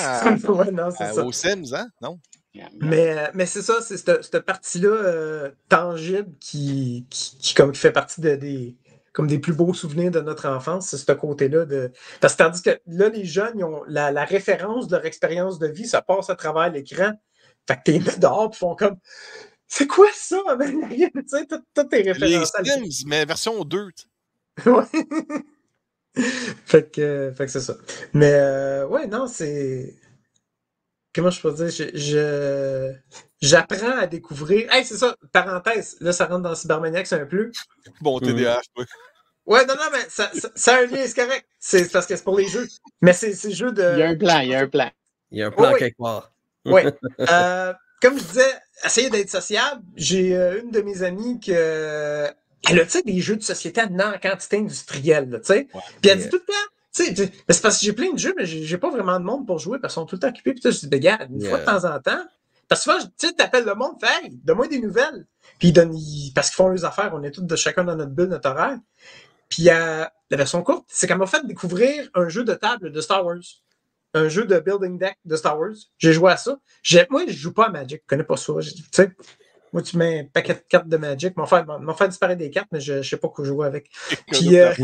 aux Sims, hein? Non? Mais c'est ça, c'est cette partie-là tangible qui fait partie comme des plus beaux souvenirs de notre enfance, c'est ce côté-là parce que tandis que là, les jeunes, ils ont la référence de leur expérience de vie, ça passe à travers l'écran. Fait que t'es dehors, puis font comme c'est quoi ça? Tu sais, toutes tes références. Les Sims, mais version 2. Ouais. fait que c'est ça. Mais ouais, non, c'est. Comment je peux dire? J'apprends à découvrir. Hey, c'est ça, parenthèse, là, ça rentre dans Cybermaniacs un peu. Bon, TDAH, oui. Ouais, non, mais ça a un lien, c'est correct. C'est parce que c'est pour les jeux. Mais c'est jeux de. Il y a un plan. Il y a un plan quelque part. Oui. Comme je disais, essayer d'être sociable, j'ai une de mes amies elle a, tu sais, des jeux de société en quantité industrielle, tu sais. Ouais. Puis elle dit tout le temps, tu sais, c'est parce que j'ai plein de jeux, mais j'ai pas vraiment de monde pour jouer parce qu'ils sont tout le temps occupés. Puis je dis, regarde, une fois de temps en temps. Parce que souvent, tu sais, t'appelles le monde, fais, hey, donne-moi des nouvelles. Puis parce qu'ils font leurs affaires, on est tous chacun dans notre bulle, notre horaire. Puis la version courte, c'est qu'elle m'a fait découvrir un jeu de table de Star Wars. Un jeu de building deck de Star Wars. J'ai joué à ça. Moi, je joue pas à Magic, je connais pas ça. Tu sais, moi, tu mets un paquet de cartes de Magic, m'en faire disparaître des cartes, mais je sais pas quoi jouer avec. Puis, ouais,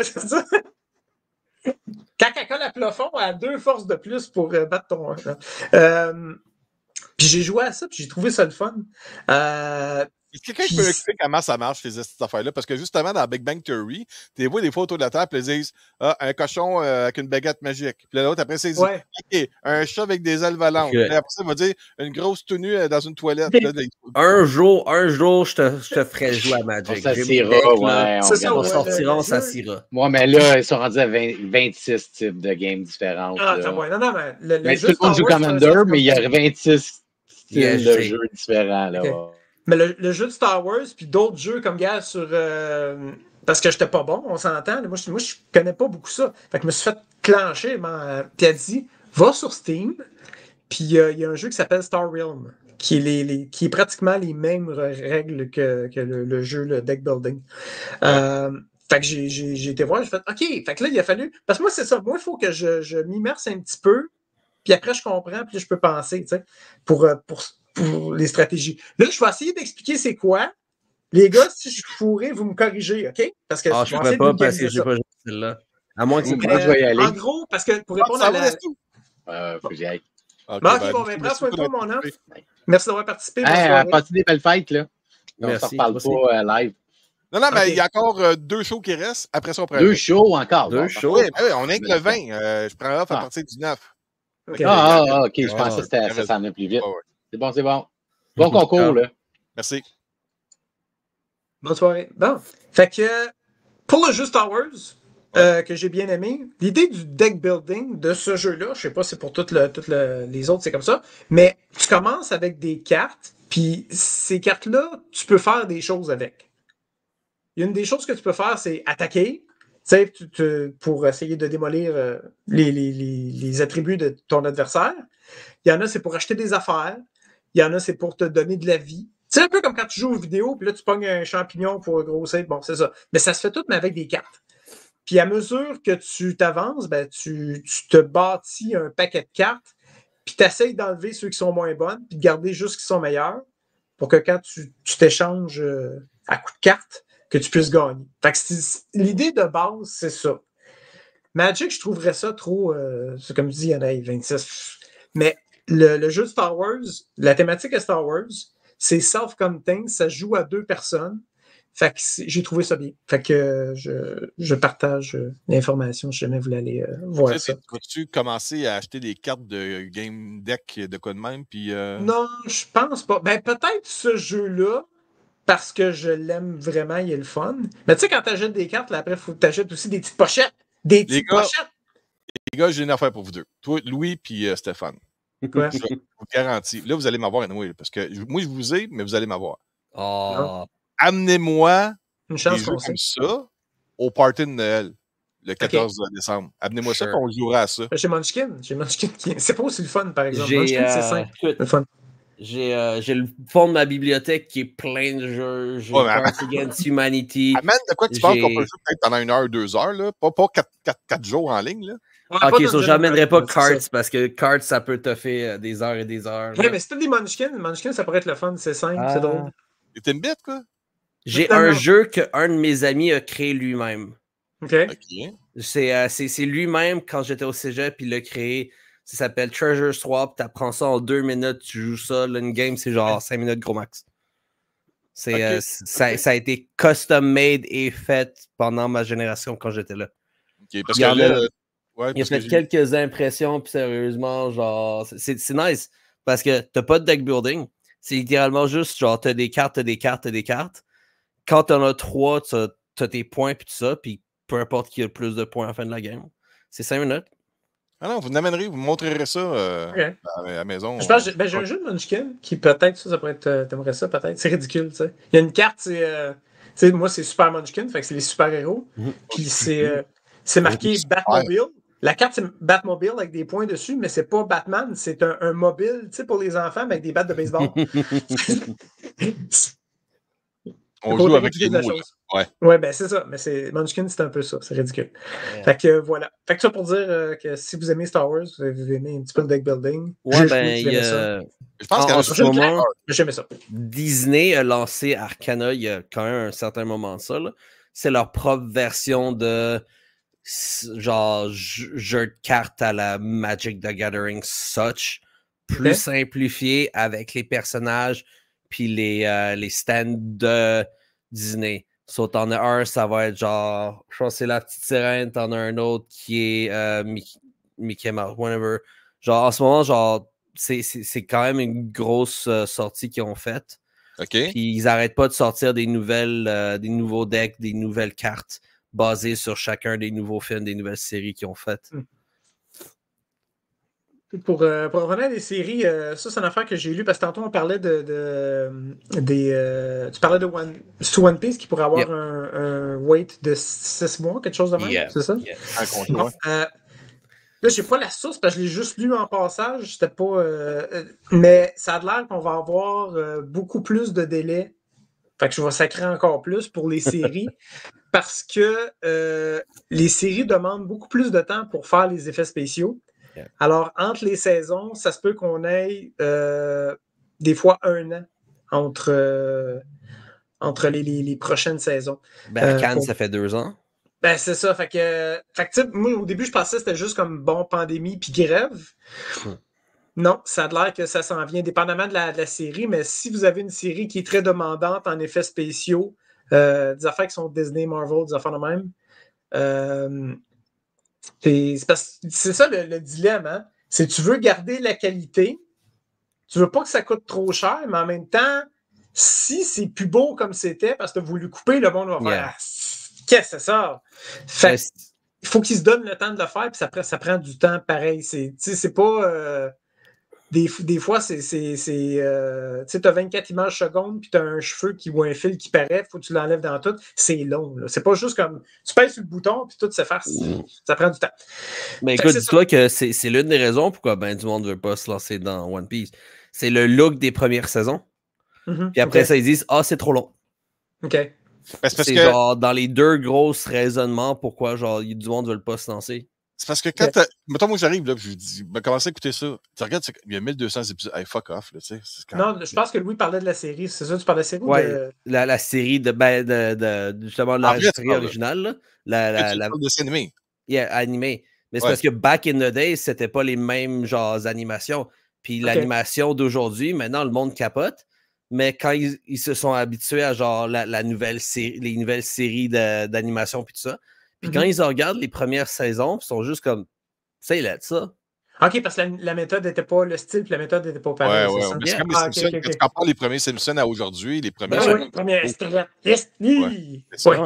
c'est ça. Quand elle colle à plafond, elle a 2 forces de plus pour battre ton... Puis j'ai joué à ça, puis j'ai trouvé ça le fun. Quelqu'un qui peut expliquer comment ça marche, ces petites affaires-là? Parce que justement, dans Big Bang Theory, tu vois des fois autour de la table, puis ils disent un cochon avec une baguette magique. Puis l'autre, après ça, il dit OK, un chat avec des ailes volantes. Puis après ça, il va dire une grosse tenue dans une toilette. Là, un jour, je te ferai jouer à Magic. On s'assira, ouais. On sortira, on s'assira. Ouais, mais là, ils sont rendus à 26 types de games différents. Ah, non, mais tout le monde joue Commander, mais il y a 26 styles de jeux différents. Là. Okay. Mais le jeu de Star Wars, puis d'autres jeux comme gars sur. Parce que j'étais pas bon, on s'entend. Moi, je connais pas beaucoup ça. Fait que je me suis fait clencher. Puis elle dit va sur Steam, puis il y a un jeu qui s'appelle Star Realm, qui est pratiquement les mêmes règles que le jeu, le deck building. Fait que j'ai été voir, j'ai fait OK. Fait que là, il a fallu. Parce que moi, c'est ça. Moi, il faut que je m'immerse un petit peu, puis après, je comprends, puis je peux penser, tu sais, pour les stratégies. Là, je vais essayer d'expliquer c'est quoi. Les gars, si je suis fourré, vous me corrigez, OK? Parce que je ne peux pas parce que j'ai pas joué celle-là. À moins que c'est moi, je vais y aller. En gros, parce que pour répondre à la... faut que j'y aille. OK, bon, prends soin de toi, mon homme. Merci d'avoir participé. Passez des belles fêtes, là. Merci. On ne reparle pas live. Non, mais il y a encore 2 shows qui restent. Après ça, on prend 2 shows encore. 2 shows? Oui, on est que le 20. Je prends off à partir du 9. OK, je pensais que ça s'en allait plus vite. C'est bon. Bon concours, là. Merci. Bonne soirée. Bon. Fait que pour le jeu Star Wars, que j'ai bien aimé, l'idée du deck building de ce jeu-là, je sais pas si pour toutes les autres c'est comme ça, mais tu commences avec des cartes, puis ces cartes-là, tu peux faire des choses avec. Il y a une des choses que tu peux faire, c'est attaquer, pour essayer de démolir les attributs de ton adversaire. Il y en a, c'est pour acheter des affaires. Il y en a, c'est pour te donner de la vie. C'est un peu comme quand tu joues aux vidéos, puis là, tu pognes un champignon pour grossir. Bon, c'est ça. Mais ça se fait tout, mais avec des cartes. Puis à mesure que tu t'avances, ben, tu te bâtis un paquet de cartes, puis tu essayes d'enlever ceux qui sont moins bonnes, puis de garder juste ceux qui sont meilleurs, pour que quand tu t'échanges à coup de cartes, que tu puisses gagner. Fait que l'idée de base, c'est ça. Magic, je trouverais ça trop... c'est comme je dis, il y en a 26. Mais le jeu de Star Wars, la thématique de Star Wars, c'est self-contained, ça joue à 2 personnes. Fait que j'ai trouvé ça bien. Fait que je partage l'information si jamais vous voulez aller voir ça. Vas-tu commencer à acheter des cartes de game deck de quoi de même? Puis, Non, je pense pas. Ben, peut-être ce jeu-là, parce que je l'aime vraiment, il est le fun. Mais tu sais, quand tu achètes des cartes, là, après, il faut que tu achètes aussi des petites pochettes. Des petites pochettes! Les gars, j'ai une affaire pour vous deux. Toi, Louis puis Stéphane. Quoi? Je vous garantis. Là, vous allez m'avoir anyway, parce que moi, je vous ai, mais vous allez m'avoir. Oh. Amenez-moi une chance des jeux comme ça au party de Noël, le 14 décembre. Amenez-moi ça, qu'on jouera à ça. J'ai Munchkin qui... C'est pas aussi le fun, par exemple. Munchkin, c'est simple. Le fun. J'ai le fond de ma bibliothèque qui est plein de jeux. J'ai Cards Against Humanity. Amène de quoi tu penses qu'on peut jouer peut-être pendant 1 heure, 2 heures, là? Pas 4 jours en ligne, là? Ok, j'amènerai pas Cards parce que Cards, ça peut te faire des heures et des heures. Ouais, mais si t'as des Munchkin, ça pourrait être le fun. C'est simple, c'est drôle. T'es une bête, quoi? J'ai un jeu qu'un de mes amis a créé lui-même. OK. C'est lui-même, quand j'étais au cégep, il l'a créé. Ça s'appelle Treasure Swap. Tu apprends ça en 2 minutes, tu joues ça. Là, une game, c'est genre 5 minutes gros max. Ça a été custom made et fait pendant ma génération quand j'étais là. Okay, parce il a fait quelques impressions, puis sérieusement, genre, c'est nice parce que t'as pas de deck building. C'est littéralement juste genre, t'as des cartes. Quand t'en as 3, t'as tes points, puis tout ça, puis peu importe qui a le plus de points à la fin de la game. C'est 5 minutes. Ah non, vous m'amènerez, vous me montrerez ça à la maison. Je pense j'ai un jeu de Munchkin qui peut-être, ça pourrait être. T'aimerais ça peut-être. C'est ridicule, tu sais. Il y a une carte, moi, c'est Super Munchkin, fait que c'est les super-héros. Puis c'est marqué Batmobile. La carte, c'est Batmobile avec des points dessus, mais c'est pas Batman, c'est un mobile, tu sais, pour les enfants, mais avec des battes de baseball. On joue avec les mots, Ouais, ben c'est ça. Mais Munchkin, c'est un peu ça. C'est ridicule. Yeah. Fait que voilà. Fait que ça pour dire que si vous aimez Star Wars, vous aimez un petit peu le deck building. Ouais, je pense qu'en ce moment, j'aimais ça. Disney a lancé Arcana il y a quand même un certain moment de ça. C'est leur propre version de genre jeu de cartes à la Magic the Gathering such, plus simplifié avec les personnages puis les stands de Disney. So, t'en as un, ça va être genre, je pense que c'est La Petite Sirène, t'en as un autre qui est Mickey Mouse, whatever. Genre, en ce moment, genre, c'est quand même une grosse sortie qu'ils ont faite. OK. Puis ils n'arrêtent pas de sortir des nouveaux decks, des nouvelles cartes basées sur chacun des nouveaux films, des nouvelles séries qu'ils ont faites. Pour revenir à des séries, ça c'est une affaire que j'ai lue parce que tantôt on parlait tu parlais de One Piece qui pourrait avoir un wait de 6 mois, quelque chose de même, c'est ça? Un contrat. Là, j'ai pas la source parce que je l'ai juste lu en passage. C'était pas. Mais ça a l'air qu'on va avoir beaucoup plus de délais. Fait que je vais sacrer encore plus pour les séries. Parce que les séries demandent beaucoup plus de temps pour faire les effets spéciaux. Yeah. Alors, entre les saisons, ça se peut qu'on ait des fois 1 an entre les prochaines saisons. Ben, à Cannes, ça fait 2 ans. Ben, c'est ça. Fait que moi, au début, je pensais que c'était juste comme bon, pandémie puis grève. Non, ça a l'air que ça s'en vient dépendamment de la série, mais si vous avez une série qui est très demandante en effets spéciaux, des affaires qui sont Disney, Marvel, des affaires de même, c'est ça le dilemme, hein? C'est tu veux garder la qualité, tu veux pas que ça coûte trop cher, mais en même temps, si c'est plus beau comme c'était, parce que tu as voulu couper, le monde va faire qu'est-ce que c'est ça? Fait il faut qu'ils se donnent le temps de le faire, puis ça prend du temps pareil. C'est pas. Des fois, tu as 24 images secondes, puis tu as un cheveu ou un fil qui paraît, il faut que tu l'enlèves dans tout. C'est long. C'est pas juste comme tu pèses sur le bouton, puis tout s'efface. Ça prend du temps. Mais écoute, dis-toi que c'est l'une des raisons pourquoi ben du monde ne veut pas se lancer dans One Piece. C'est le look des premières saisons. Puis après ça, ils disent c'est trop long. OK. C'est genre dans les 2 grosses raisonnements pourquoi genre du monde ne veut pas se lancer. C'est parce que quand mettons, moi j'arrive là, je dis, commencez à écouter ça. Tu regardes, il y a 1200 épisodes. Hey, fuck off, là, tu sais. Non, je pense que Louis parlait de la série. C'est ça, tu parlais de la série? Ouais, la série justement la série originale. La dessin animé. Yeah, animé. Mais c'est parce que back in the day, c'était pas les mêmes genres animations. Puis l'animation d'aujourd'hui, maintenant, le monde capote. Mais quand ils se sont habitués à genre les nouvelles séries d'animation puis tout ça, puis quand ils regardent les premières saisons, ils sont juste comme, c'est là de ça. OK, parce que la méthode n'était pas, le style puis la méthode n'était pas pareil. Ouais. C'est comme les Simpsons. Quand tu compares les premiers Simpsons à aujourd'hui, les premiers. Première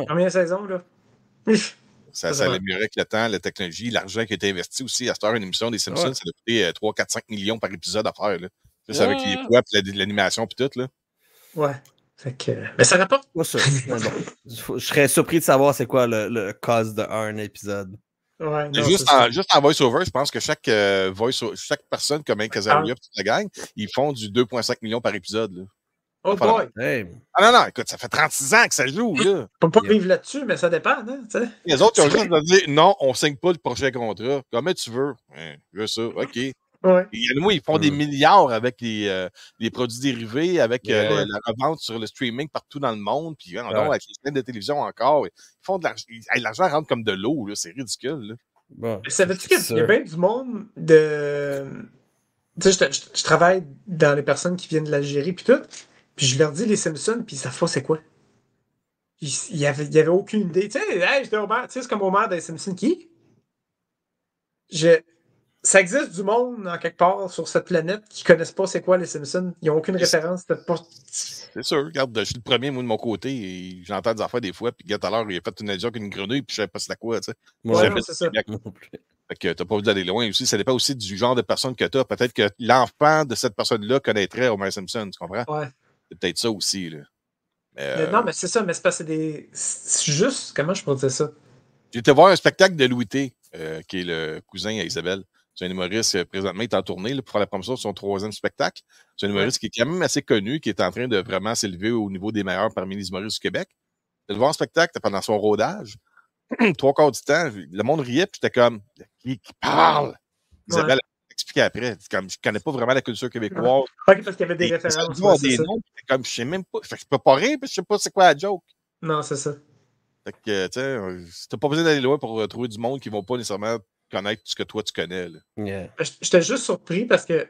première saison, là. Ça l'améliorait avec le temps, la technologie, l'argent qui a été investi aussi. À cette heure, une émission des Simpsons, ça a coûté 3, 4, 5 millions par épisode à faire. Là. Juste avec les voix, l'animation, puis tout. Là. Ouais. Mais ça rapporte. Pas ça. Je serais surpris de savoir c'est quoi le cause d'un épisode. Ouais, non, juste en voice-over, je pense que chaque personne, comme un Casaria, toute la gang, ils font du 2,5 millions par épisode. Là. Oh boy! Hey. Non, écoute, ça fait 36 ans que ça joue, là. On peut pas vivre là-dessus, mais ça dépend, hein, tu sais. Les autres, ils ont juste dit non, on signe pas le prochain contrat. Comment tu veux? Je veux ça, OK. Ouais. Ils font des milliards avec les produits dérivés, avec la revente sur le streaming partout dans le monde, puis avec les chaînes de télévision encore. Ils font de l'argent. L'argent rentre comme de l'eau, là. C'est ridicule, là. Bon, savais-tu qu'il y a bien du monde de. Tu sais, je travaille dans les personnes qui viennent de l'Algérie, puis tout. Puis je leur dis les Simpsons, puis ils savent pas c'est quoi. Il y avait aucune idée. Tu sais, j'étais Homer, tu sais, c'est comme Homer des Simpsons qui. Ça existe du monde, en quelque part, sur cette planète qui connaissent pas c'est quoi les Simpsons. Ils n'ont aucune référence. C'est sûr. Regarde, je suis le premier, moi, de mon côté, et j'entends des affaires des fois, puis tout à l'heure, il a fait une joke avec une grenouille, puis je savais pas c'était quoi, tu sais. Ouais, non, c'est ça. Fait que t'as pas envie d'aller loin aussi. Ça dépend aussi du genre de personne que t'as. Peut-être que l'enfant de cette personne-là connaîtrait Homer Simpson, tu comprends? Ouais. C'est peut-être ça aussi, là. Non, mais c'est ça, mais c'est parce que c'est juste. Comment je pourrais dire ça? J'ai été voir un spectacle de Louis T, qui est le cousin à Isabelle. C'est un humoriste, présentement, il est en tournée là, pour faire la promotion de son 3e spectacle. C'est un humoriste qui est quand même assez connu, qui est en train de vraiment s'élever au niveau des meilleurs parmi les humoristes du Québec. De le voir en spectacle pendant son rodage, 3/4 du temps, le monde riait, puis j'étais comme, qui parle? Isabelle a expliqué après. Comme, je connais pas vraiment la culture québécoise. OK, parce qu'il y avait des références. Des noms, comme, je sais même pas. Fait que je peux pas rire, parce que je sais pas c'est quoi la joke. Non, c'est ça. Fait que, tu sais, t'as pas besoin d'aller loin pour trouver du monde qui vont pas nécessairement connaître ce que toi tu connais. Là. Yeah. J'étais juste surpris parce que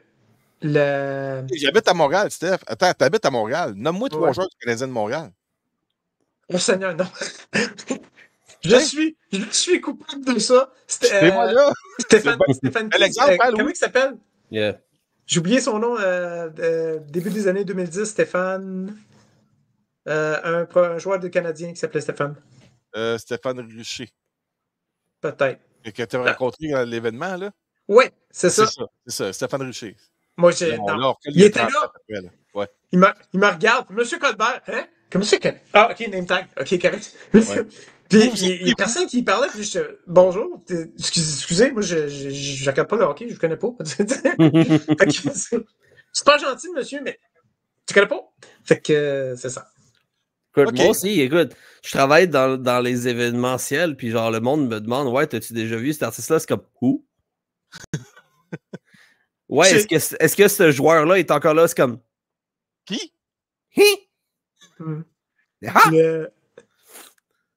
J'habite à Montréal, Steph. Attends, t'habites à Montréal. Nomme-moi 3 joueurs du Canadien de Montréal. Oh Seigneur, non. Je suis coupable de ça. C'est moi là. Stéphane L'exemple, comment il s'appelle? Yeah. J'ai oublié son nom. Début des années 2010, Stéphane. Un joueur de Canadien qui s'appelait Stéphane. Stéphane Richer. Peut-être. Que tu as rencontré à l'événement, là? Ouais, c'est ça. C'est ça, Stéphane Richer. Moi, il était là. Après, là. Ouais. Il me regarde. Monsieur Colbert, hein? Comment c'est que. Ah, ok, name tag. Ok, correct. Ouais. Puis il y a personne qui parlait, puis je bonjour. Excusez, moi, je regarde pas le hockey, je connais pas. C'est pas gentil, monsieur, mais tu connais pas? Fait que c'est ça. Écoute, moi aussi, écoute, je travaille dans les événementiels, puis genre, le monde me demande, ouais, t'as-tu déjà vu cet artiste-là? C'est comme, où? Ouais, est-ce que ce joueur-là est encore là? C'est comme, qui?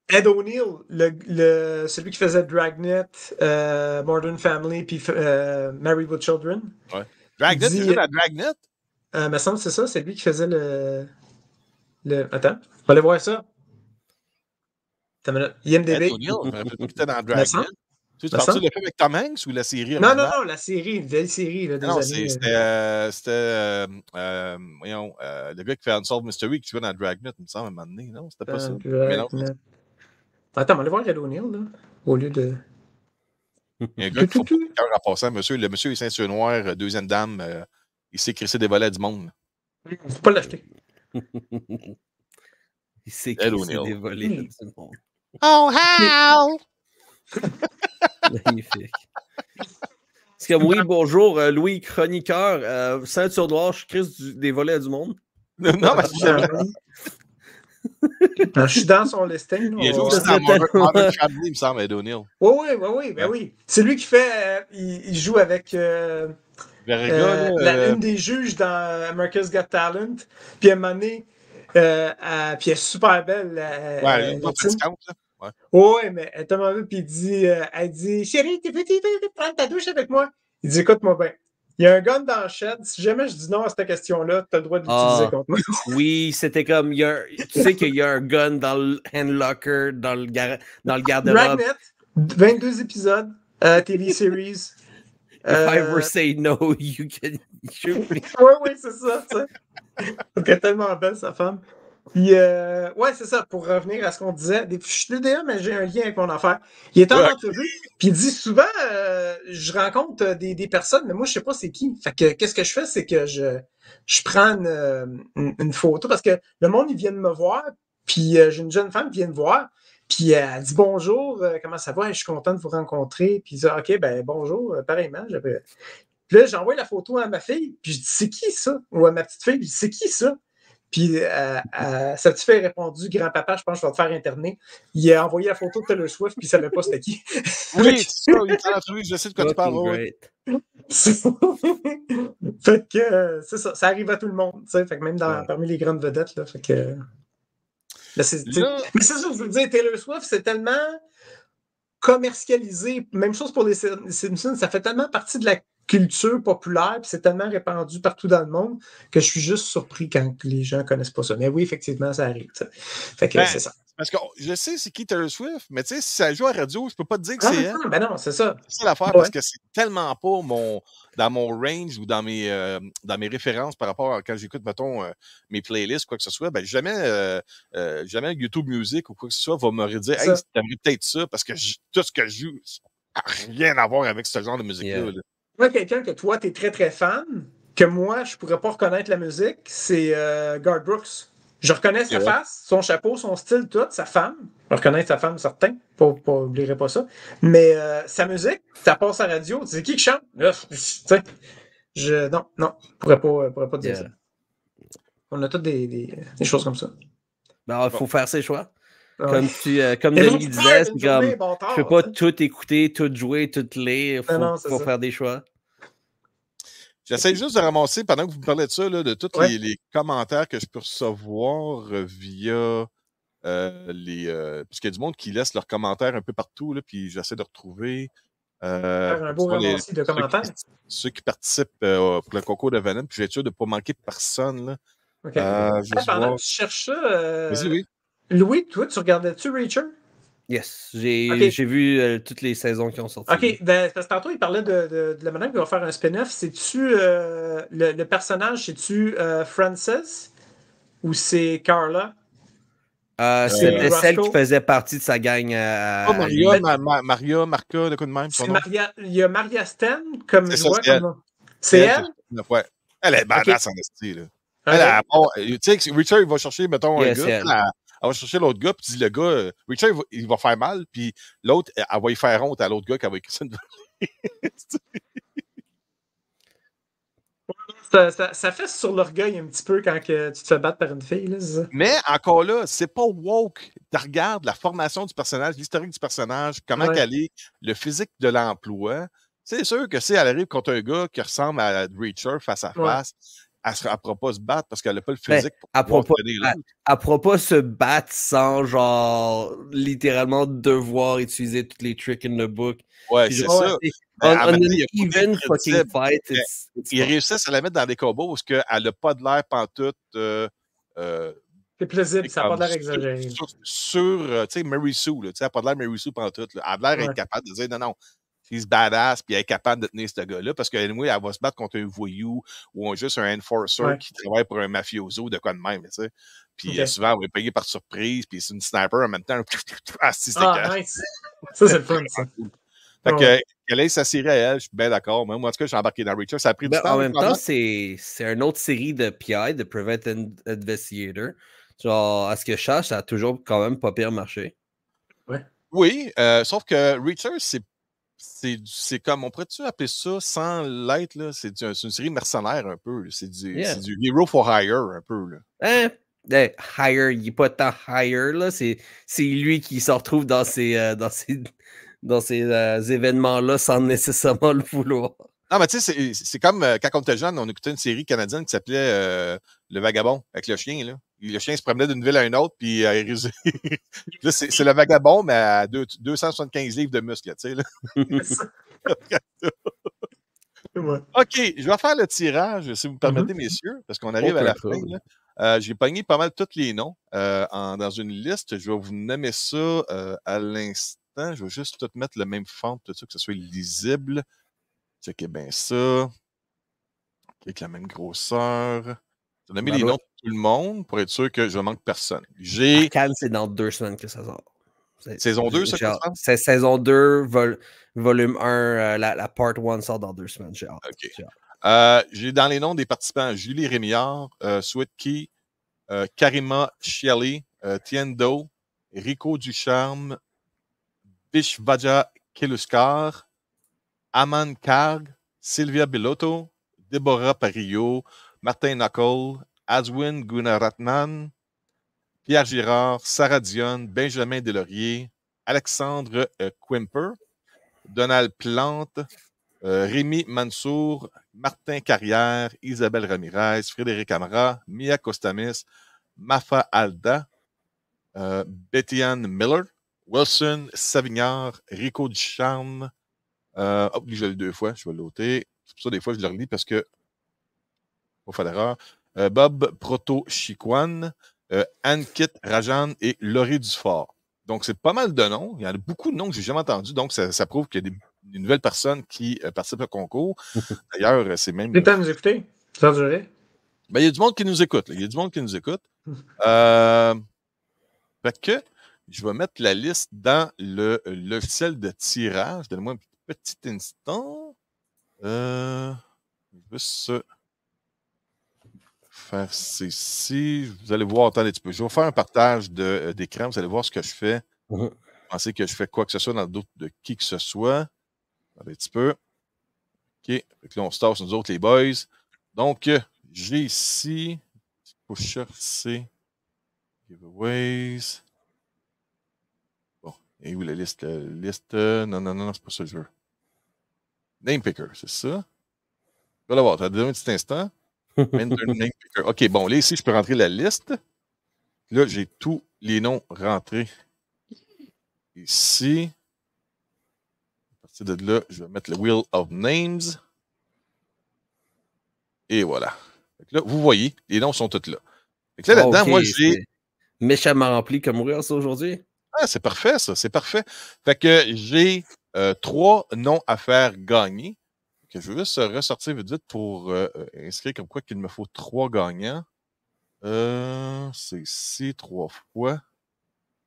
Ed O'Neill, celui qui faisait Dragnet, Modern Family, puis Married with Children. Ouais. Dragnet, tu joues dans Dragnet? Me semble que c'est ça, c'est lui qui faisait le... Attends, on va aller voir ça. Attends une minute. IMDb. Ed O'Neill, tu étais dans Dragnet. Tu parles de le film avec Tom Hanks ou la série? Non, la série, une vieille série. Là, non, c'était voyons, le gars qui fait Unsolved Mystery qui jouait dans Dragnet, il me semble, à un moment donné. Non, c'était pas ça. Mais non. Attends, on va aller voir Ed O'Neill, là, au lieu de... Il y a un gars qui fait cœur en passant, monsieur. Le monsieur est ceinture noire, deuxième dame, il s'est crissé des volets du monde. Faut pas l'acheter. Il s'est crissé des volets du monde. Oh, how! Magnifique. C'est comme, oui, bonjour, Louis Chroniqueur, ceinture noire, je crisse des volets du monde. Non, mais je suis dans son listing. Il joue aussi dans Modern Family, il me semble, Ed O'Neill. Oui. C'est lui qui fait... il joue avec... une des juges dans America's Got Talent. Puis à un moment donné, puis elle est super belle. Ouais, elle est pas fatigante, là. Ouais, mais elle est tellement belle, puis elle dit chérie, tu peux prendre ta douche avec moi? Il dit écoute-moi bien. Il y a un gun dans le shed. Si jamais je dis non à cette question-là, tu as le droit de l'utiliser contre moi. Oui, c'était comme tu sais qu'il y a un gun dans le hand locker, dans le garde-robe. Dragnet, 22 épisodes, TV series. If I ever say no, you can shoot me. Oui, c'est ça. Elle est tellement belle, sa femme. Puis, ouais, c'est ça. Pour revenir à ce qu'on disait, je suis DDA, mais j'ai un lien avec mon affaire. Il est en entrevue, puis il dit souvent, je rencontre des personnes, mais moi, je sais pas c'est qui. Fait que, qu'est-ce que je fais, c'est que je prends une photo, parce que le monde, ils viennent me voir, puis j'ai une jeune femme qui vient me voir, puis elle dit bonjour, comment ça va? Je suis content de vous rencontrer. Puis il dit, OK, ben bonjour, pareillement. Puis là, j'envoie la photo à ma fille, puis je dis, c'est qui ça? Ou à ma petite fille, je dis, c'est qui ça? Puis sa petite fille a répondu, grand-papa, je pense que je vais te faire interner. Il a envoyé la photo de Taylor Swift, puis il savait pas c'était qui. Oui, c'est ça, il est en entrevue, je sais de quoi tu parles. Fait que c'est ça, ça arrive à tout le monde, tu sais, fait que même parmi les grandes vedettes, là, fait que... Mais c'est ça, je veux dire, Taylor Swift, c'est tellement commercialisé. Même chose pour les Simpsons, ça fait tellement partie de la culture populaire, puis c'est tellement répandu partout dans le monde que je suis juste surpris quand les gens connaissent pas ça. Mais oui, effectivement, ça arrive. T'sais. Fait que c'est ça. Parce que je sais c'est qui Taylor Swift, mais tu sais, si ça joue à la radio, je peux pas te dire que c'est elle. Ben non, c'est ça. C'est ça l'affaire, parce que c'est tellement pas dans mon range ou dans mes références par rapport à quand j'écoute, mettons, mes playlists, quoi que ce soit, ben jamais YouTube Music ou quoi que ce soit va me redire « Hey, t'aimerais peut-être ça », parce que tout ce que je joue n'a rien à voir avec ce genre de musique-là. Yeah. Moi, quelqu'un que toi, t'es très, très fan, que moi, je pourrais pas reconnaître la musique, c'est Garth Brooks. Je reconnais sa face, son chapeau, son style, tout, sa femme. Je reconnais sa femme, certain. N'oublierai pas ça. Mais sa musique, ça passe à la radio. C'est qui chante? Non, pourrais pas dire ça. On a toutes des choses comme ça. Ben, faut faire ses choix. Comme Denis disait, c'est comme je peux pas tout écouter, tout jouer, tout lire. Faut faire des choix. J'essaie juste de ramasser, pendant que vous me parlez de ça, là, de tous les commentaires que je peux recevoir via parce qu'il y a du monde qui laisse leurs commentaires un peu partout, là, puis j'essaie de retrouver. Faire un beau ramassis de commentaires. Ceux qui participent pour le concours de Venom, puis je vais être sûr de ne pas manquer de personne. Là. OK. voir... Pendant que tu cherches ça, Vas-y, oui. Louis, toi, tu regardais-tu Reacher? Yes, j'ai vu toutes les saisons qui ont sorti. OK, parce que tantôt, il parlait de la madame qui va faire un spin-off. C'est-tu le personnage, c'est-tu Frances ou c'est Carla? C'était celle qui faisait partie de sa gang. Maria, Marca, de coup de même. Il y a Maria Sten comme je vois. C'est elle? Ouais. Elle est badass en esti, là. Tu sais, Richard, il va chercher, mettons, un gars. Elle va chercher l'autre gars, puis le gars, Richard, il va faire mal, puis l'autre, elle va y faire honte à l'autre gars qui va écrire ça ça fait sur l'orgueil un petit peu quand que tu te fais battre par une fille. Là, ça. Mais encore là, c'est pas woke. Tu regardes la formation du personnage, l'historique du personnage, comment qu'elle est, le physique de l'emploi. C'est sûr que si elle arrive contre un gars qui ressemble à Reacher face à face, elle ne pourra pas se battre parce qu'elle n'a pas le physique pour pouvoir donner l'autre. Elle ne pourra pas se battre sans, genre, littéralement devoir utiliser tous les tricks in the book. Ouais, c'est ça. On an even fucking fight. Ils réussissent à la mettre dans des combos parce qu'elle n'a pas de l'air pantoute. C'est plausible, ça n'a pas de l'air exagéré. Sur tu sais, Mary Sue, elle n'a pas de l'air Mary Sue pantoute. Elle a l'air être capable de dire non, she's badass, puis elle est capable de tenir ce gars-là parce qu'elle elle va se battre contre un voyou ou juste un enforcer qui travaille pour un mafioso, de quoi de même, tu sais. Puis souvent, elle va être payée par surprise, puis c'est une sniper en même temps. Nice. Ça, c'est le fun, ça. Fait qu'elle ait sa série à elle, je suis bien d'accord. Moi, en tout cas, je suis embarqué dans Reacher. Ça a pris du temps. En même temps, c'est une autre série de PI, de Private Investigator. Genre, à ce que je cherche, ça a toujours quand même pas pire marché. Oui, sauf que Reacher, c'est comme, on pourrait-tu appeler ça sans l'être, là? C'est une série mercenaire un peu. C'est du Hero for Hire un peu. Là. Hire, il n'est pas tant hire, là. C'est lui qui se retrouve dans ces événements-là sans nécessairement le vouloir. Non, mais tu sais, c'est comme quand on était jeune, on écoutait une série canadienne qui s'appelait Le Vagabond, avec le chien, là. Le chien se promenait d'une ville à une autre, puis là, c'est le vagabond, mais à 275 livres de muscles, tu sais, là. OK, je vais faire le tirage, si vous me permettez, messieurs, parce qu'on arrive à la fin, là. J'ai pogné pas mal tous les noms dans une liste. Je vais vous nommer ça à l'instant. Je vais juste tout mettre le même font, tout ça, que ce soit lisible. Checkez bien ça. Avec la même grosseur. Je vais nommer les noms de tout le monde pour être sûr que je ne manque personne. Cannes, c'est dans 2 semaines que ça sort. Saison 2, ça, quoi? C'est saison 2, volume 1, la part 1 sort dans 2 semaines. J'ai hâte. OK. J'ai dans les noms des participants Julie Rémillard, Sweetki, Karima Chiali, Tiendo, Rico Ducharme, Vishvaja Keluskar, Aman Karg, Sylvia Bellotto, Deborah Parillo, Martin Knuckle, Aswin Gunaratnan, Pierre Girard, Sarah Dionne, Benjamin Delaurier, Alexandre Quimper, Donald Plante, Rémi Mansour, Martin Carrière, Isabelle Ramirez, Frédéric Amara, Mia Costamis, Mafa Alda, Betty-Anne Miller, Wilson Savignard, Rico Ducharme. Je l'ai 2 fois, je vais l'ôter. C'est pour ça, des fois, je le relis parce que on fait l'erreur. Bob Proto-Chiquan, Anne-Kit Rajan et Laurie Dufort. Donc, c'est pas mal de noms. Il y en a beaucoup de noms que j'ai jamais entendus. Donc, ça prouve qu'il y a des nouvelles personnes qui participent au concour. D'ailleurs, c'est même... Les temps de nous écouter? Ça durait? Ben, il y a du monde qui nous écoute. Il y a du monde qui nous écoute. Fait que je vais mettre la liste dans le logiciel de tirage. Donnez-moi un petit instant. Je vais juste faire ceci. Vous allez voir, attendez un petit peu. Je vais faire un partage d'écran. Vous allez voir ce que je fais. Vous pensez que je fais quoi que ce soit dans le doute de qui que ce soit. Attendez un petit peu. OK. Fait que là, on se tasse nous autres, les boys. Donc, j'ai ici pusher C. Giveaways. Bon. Et où la liste? Non, c'est pas ça que je veux. Name picker, c'est ça? Je vais l'avoir. T'as donné un petit instant. Name picker. OK, bon, là, ici, je peux rentrer la liste. Là, j'ai tous les noms rentrés. Ici. partir de là, je vais mettre le Wheel of Names. Et voilà. Là, vous voyez, les noms sont tous là. Là, là-dedans, moi, j'ai... méchamment rempli comme Reels aujourd'hui. Ah, c'est parfait, ça. C'est parfait. Fait que j'ai 3 noms à faire gagner. Que je vais juste ressortir vite vite pour inscrire comme quoi qu'il me faut 3 gagnants. C'est ici 3 fois.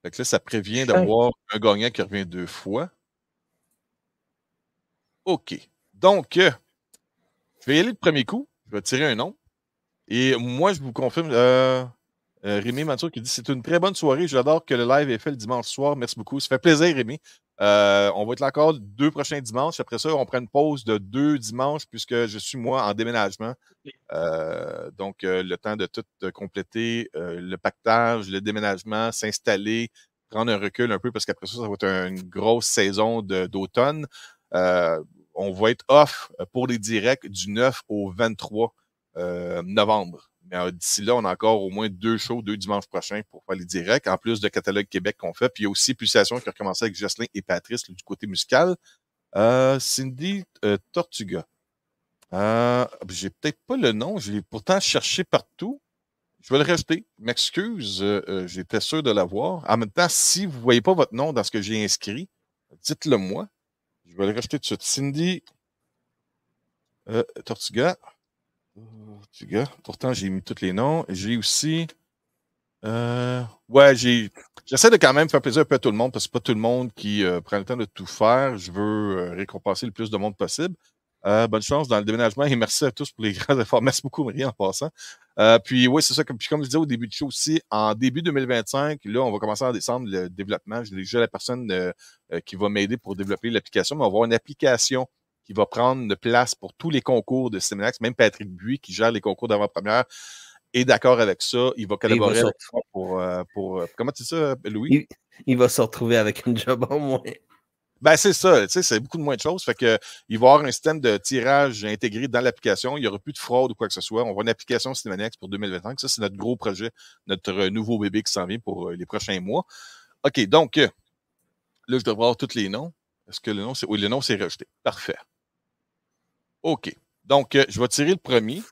Fait que là, ça prévient d'avoir un gagnant qui revient 2 fois. OK. Donc, je vais y aller le premier coup. Je vais tirer un nom. Et moi, je vous confirme, Rémi Mansour qui dit « C'est une très bonne soirée. J'adore que le live ait fait le dimanche soir. Merci beaucoup. Ça fait plaisir, Rémi. On va être là encore 2 prochains dimanches. Après ça, on prend une pause de 2 dimanches puisque je suis, moi, en déménagement. Donc, le temps de tout compléter, le pactage, le déménagement, s'installer, prendre un recul un peu parce qu'après ça, ça va être une grosse saison d'automne. On va être off pour les directs du 9 au 23 novembre. Mais d'ici là, on a encore au moins 2 shows, 2 dimanches prochains pour faire les directs, en plus de Catalogue Québec qu'on fait. Puis il y a aussi Pulsation qui a recommencé avec Jocelyn et Patrice du côté musical. Cindy Tortuga. J'ai peut-être pas le nom. Je l'ai pourtant cherché partout. Je vais le rajouter. M'excuse, j'étais sûr de l'avoir. En même temps, si vous ne voyez pas votre nom dans ce que j'ai inscrit, dites-le moi. Je vais le rajouter tout de suite. Cindy Tortuga. Pourtant, j'ai mis tous les noms. J'ai aussi... ouais, j'essaie de quand même faire plaisir un peu à tout le monde parce que c'est pas tout le monde qui prend le temps de tout faire. Je veux récompenser le plus de monde possible. Bonne chance dans le déménagement et merci à tous pour les grands efforts. Merci beaucoup, Marie, en passant. Puis oui, c'est ça. Comme je disais au début du show aussi, en début 2025, là, on va commencer en décembre le développement. J'ai déjà la personne qui va m'aider pour développer l'application, mais on va avoir une application qui va prendre de place pour tous les concours de Cinémax. Même Patrick Buis, qui gère les concours d'avant-première, est d'accord avec ça. Il va collaborer avec moi pour comment tu dis ça, Louis? Il va se retrouver avec une job en moins. Ben, c'est ça, tu sais, c'est beaucoup de moins de choses. Fait que, il va y avoir un système de tirage intégré dans l'application. Il n'y aura plus de fraude ou quoi que ce soit. On va avoir une application Cinémax pour 2025. Ça, c'est notre gros projet, notre nouveau bébé qui s'en vient pour les prochains mois. OK, donc, là, je devrais avoir tous les noms. Est-ce que le nom, c'est... Oui, le nom, c'est rejeté. Parfait. OK. Donc, je vais tirer le premier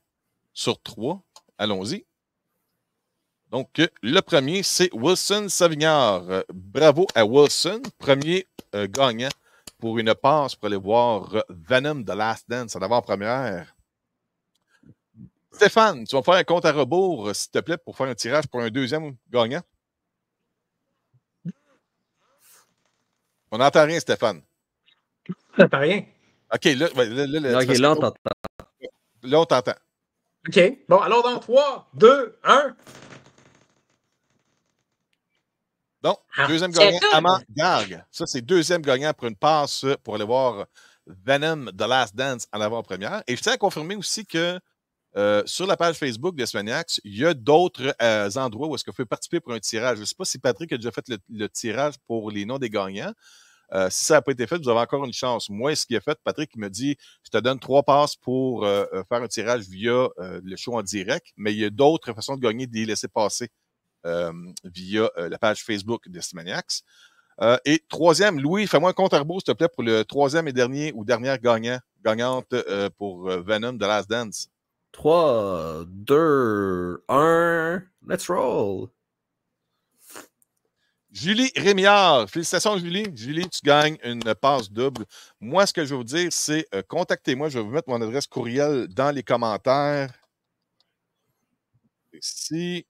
sur 3. Allons-y. Donc, le premier, c'est Wilson Savignard. Bravo à Wilson, premier gagnant pour une passe pour aller voir Venom The Last Dance en avant-première. Stéphane, tu vas faire un compte à rebours, s'il te plaît, pour faire un tirage pour un deuxième gagnant? On n'entend rien, Stéphane. On n'entend rien. OK, là, là, on t'entend. Là, on t'entend. OK. Bon, alors dans 3, 2, 1. Donc, deuxième gagnant, Amand Gargue. Ça, c'est deuxième gagnant pour une passe pour aller voir Venom The Last Dance en avant-première. Et je tiens à confirmer aussi que sur la page Facebook de Cinémax, il y a d'autres endroits où est-ce qu'on peut participer pour un tirage. Je ne sais pas si Patrick a déjà fait le tirage pour les noms des gagnants. Si ça n'a pas été fait, vous avez encore une chance. Moi, ce qu'il a fait, Patrick, il me dit « Je te donne 3 passes pour faire un tirage via le show en direct, mais il y a d'autres façons de gagner des laissez-passer via la page Facebook de Cinémax. » Et troisième, Louis, fais-moi un compte à rebours, s'il te plaît, pour le troisième et dernier ou dernière gagnante pour Venom The Last Dance. 3, 2, 1, let's roll! Julie Rémillard. Félicitations, Julie. Julie, tu gagnes une passe double. Moi, ce que je vais vous dire, c'est contactez-moi. Je vais vous mettre mon adresse courriel dans les commentaires. Ici,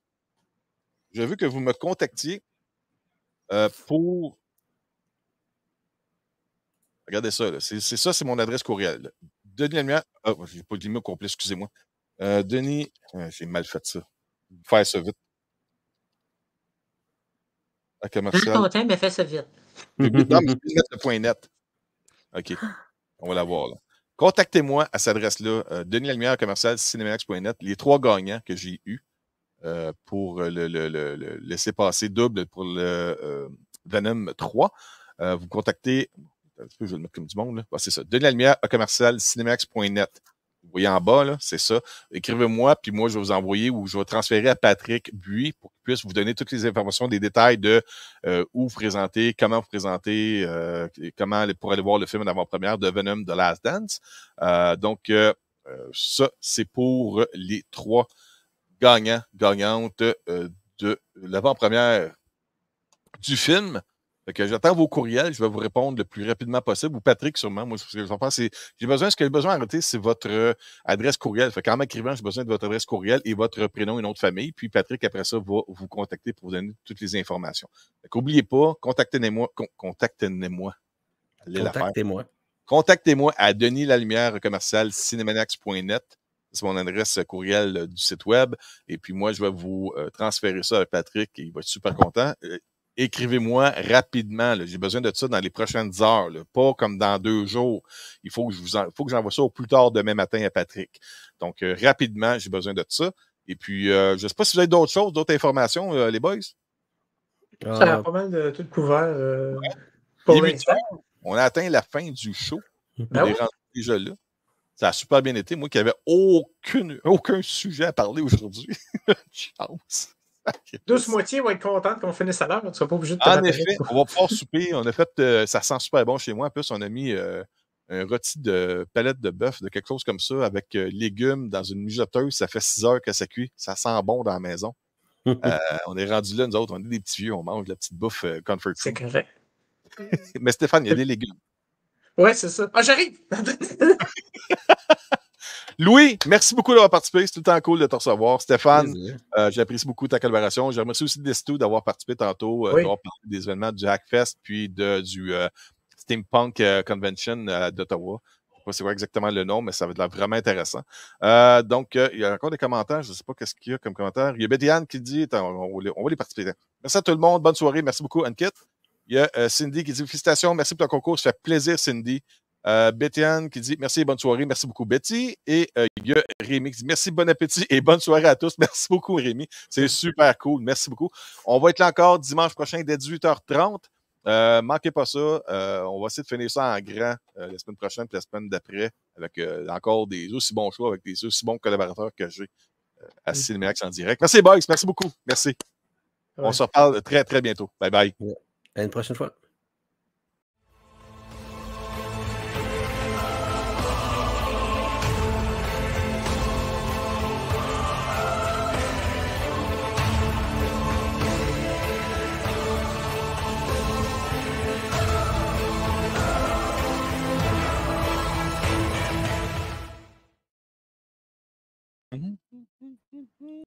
je veux que vous me contactiez pour... Regardez ça. C'est ça, c'est mon adresse courriel. Denis Lemieux. Ah, j'ai pas le mot complet, excusez-moi. Denis, j'ai mal fait ça. Faire ça vite. À commercial. Content, mais fais ça vite. Non, mais je vais mettre le point net. OK. On va l'avoir là. Contactez-moi à cette adresse-là, Denis Lalmière, commercial, cinémax.net. Les 3 gagnants que j'ai eus pour le laisser passer double pour le Venom 3. Vous contactez. Je vais le mettre comme du monde. Là. C'est ça. Denis Lalmière, commercial, cinémax.net. Vous voyez en bas, là, c'est ça. Écrivez-moi, puis moi, je vais vous envoyer ou je vais transférer à Patrick Buis pour qu'il puisse vous donner toutes les informations, des détails de où vous présenter, comment vous présenter, pour aller voir le film d'avant-première de Venom The Last Dance. Donc, ça, c'est pour les 3 gagnantes de l'avant-première du film. Fait que j'attends vos courriels, je vais vous répondre le plus rapidement possible, ou Patrick sûrement. Moi, ce que je vais faire, c'est ce que j'ai besoin d'arrêter, c'est votre adresse courriel. Fait qu'en m'écrivant, j'ai besoin de votre adresse courriel et votre prénom et nom de famille. Puis Patrick, après ça, va vous contacter pour vous donner toutes les informations. Fait qu'oubliez pas, contactez-moi. Allez la faire. Contactez-moi à denislalumière@cinemanax.net. C'est mon adresse courriel du site web. Et puis moi, je vais vous transférer ça à Patrick et il va être super content. Écrivez-moi rapidement. J'ai besoin de ça dans les prochaines heures. Là. Pas comme dans 2 jours. Il faut que j'envoie ça au plus tard demain matin à Patrick. Donc, rapidement, j'ai besoin de ça. Et puis, je ne sais pas si vous avez d'autres choses, d'autres informations, les boys? Ça a pas mal de tout couvert. On a atteint la fin du show. Ben on est rendu déjà là. Ça a super bien été. Moi qui n'avais aucun sujet à parler aujourd'hui. Chance. Douce moitié va être contente qu'on finisse à l'heure. Tu ne seras pas obligé de En effet, on va pouvoir souper. On a fait, ça sent super bon chez moi. En plus, on a mis un rôti de palette de bœuf, de quelque chose comme ça, avec légumes dans une mijoteuse. Ça fait 6 heures que ça cuit. Ça sent bon dans la maison. On est rendu là, nous autres. On est des petits vieux. On mange de la petite bouffe comfort food. C'est correct. Mais Stéphane, il y a des légumes. Ouais, c'est ça. Ah, j'arrive! Louis, merci beaucoup d'avoir participé. C'est tout le temps cool de te recevoir. Stéphane, j'apprécie beaucoup ta collaboration. Je remercie aussi Desto d'avoir participé tantôt, d'avoir parlé des événements du Hackfest puis du Steampunk Convention d'Ottawa. Je ne sais pas c'est quoi exactement le nom, mais ça va être vraiment intéressant. Donc, il y a encore des commentaires. Je ne sais pas qu'est-ce qu'il y a comme commentaire. Il y a Betty-Anne qui dit, attends, on va les participer. Merci à tout le monde. Bonne soirée. Merci beaucoup, Ankit. Il y a Cindy qui dit, félicitations. Merci pour ton concours. Ça fait plaisir, Cindy. Betty-Anne qui dit merci et bonne soirée. Merci beaucoup, Betty. Et il y a Rémi qui dit merci, bon appétit et bonne soirée à tous. Merci beaucoup, Rémi. C'est super cool. Merci beaucoup. On va être là encore dimanche prochain dès 18h30. Manquez pas ça. On va essayer de finir ça en grand la semaine prochaine et la semaine d'après avec encore des aussi bons choix, avec des aussi bons collaborateurs que j'ai à Cinémax en direct. Merci, boys. Merci beaucoup. Merci. Ouais. On se reparle très, très bientôt. Bye bye. À une prochaine fois.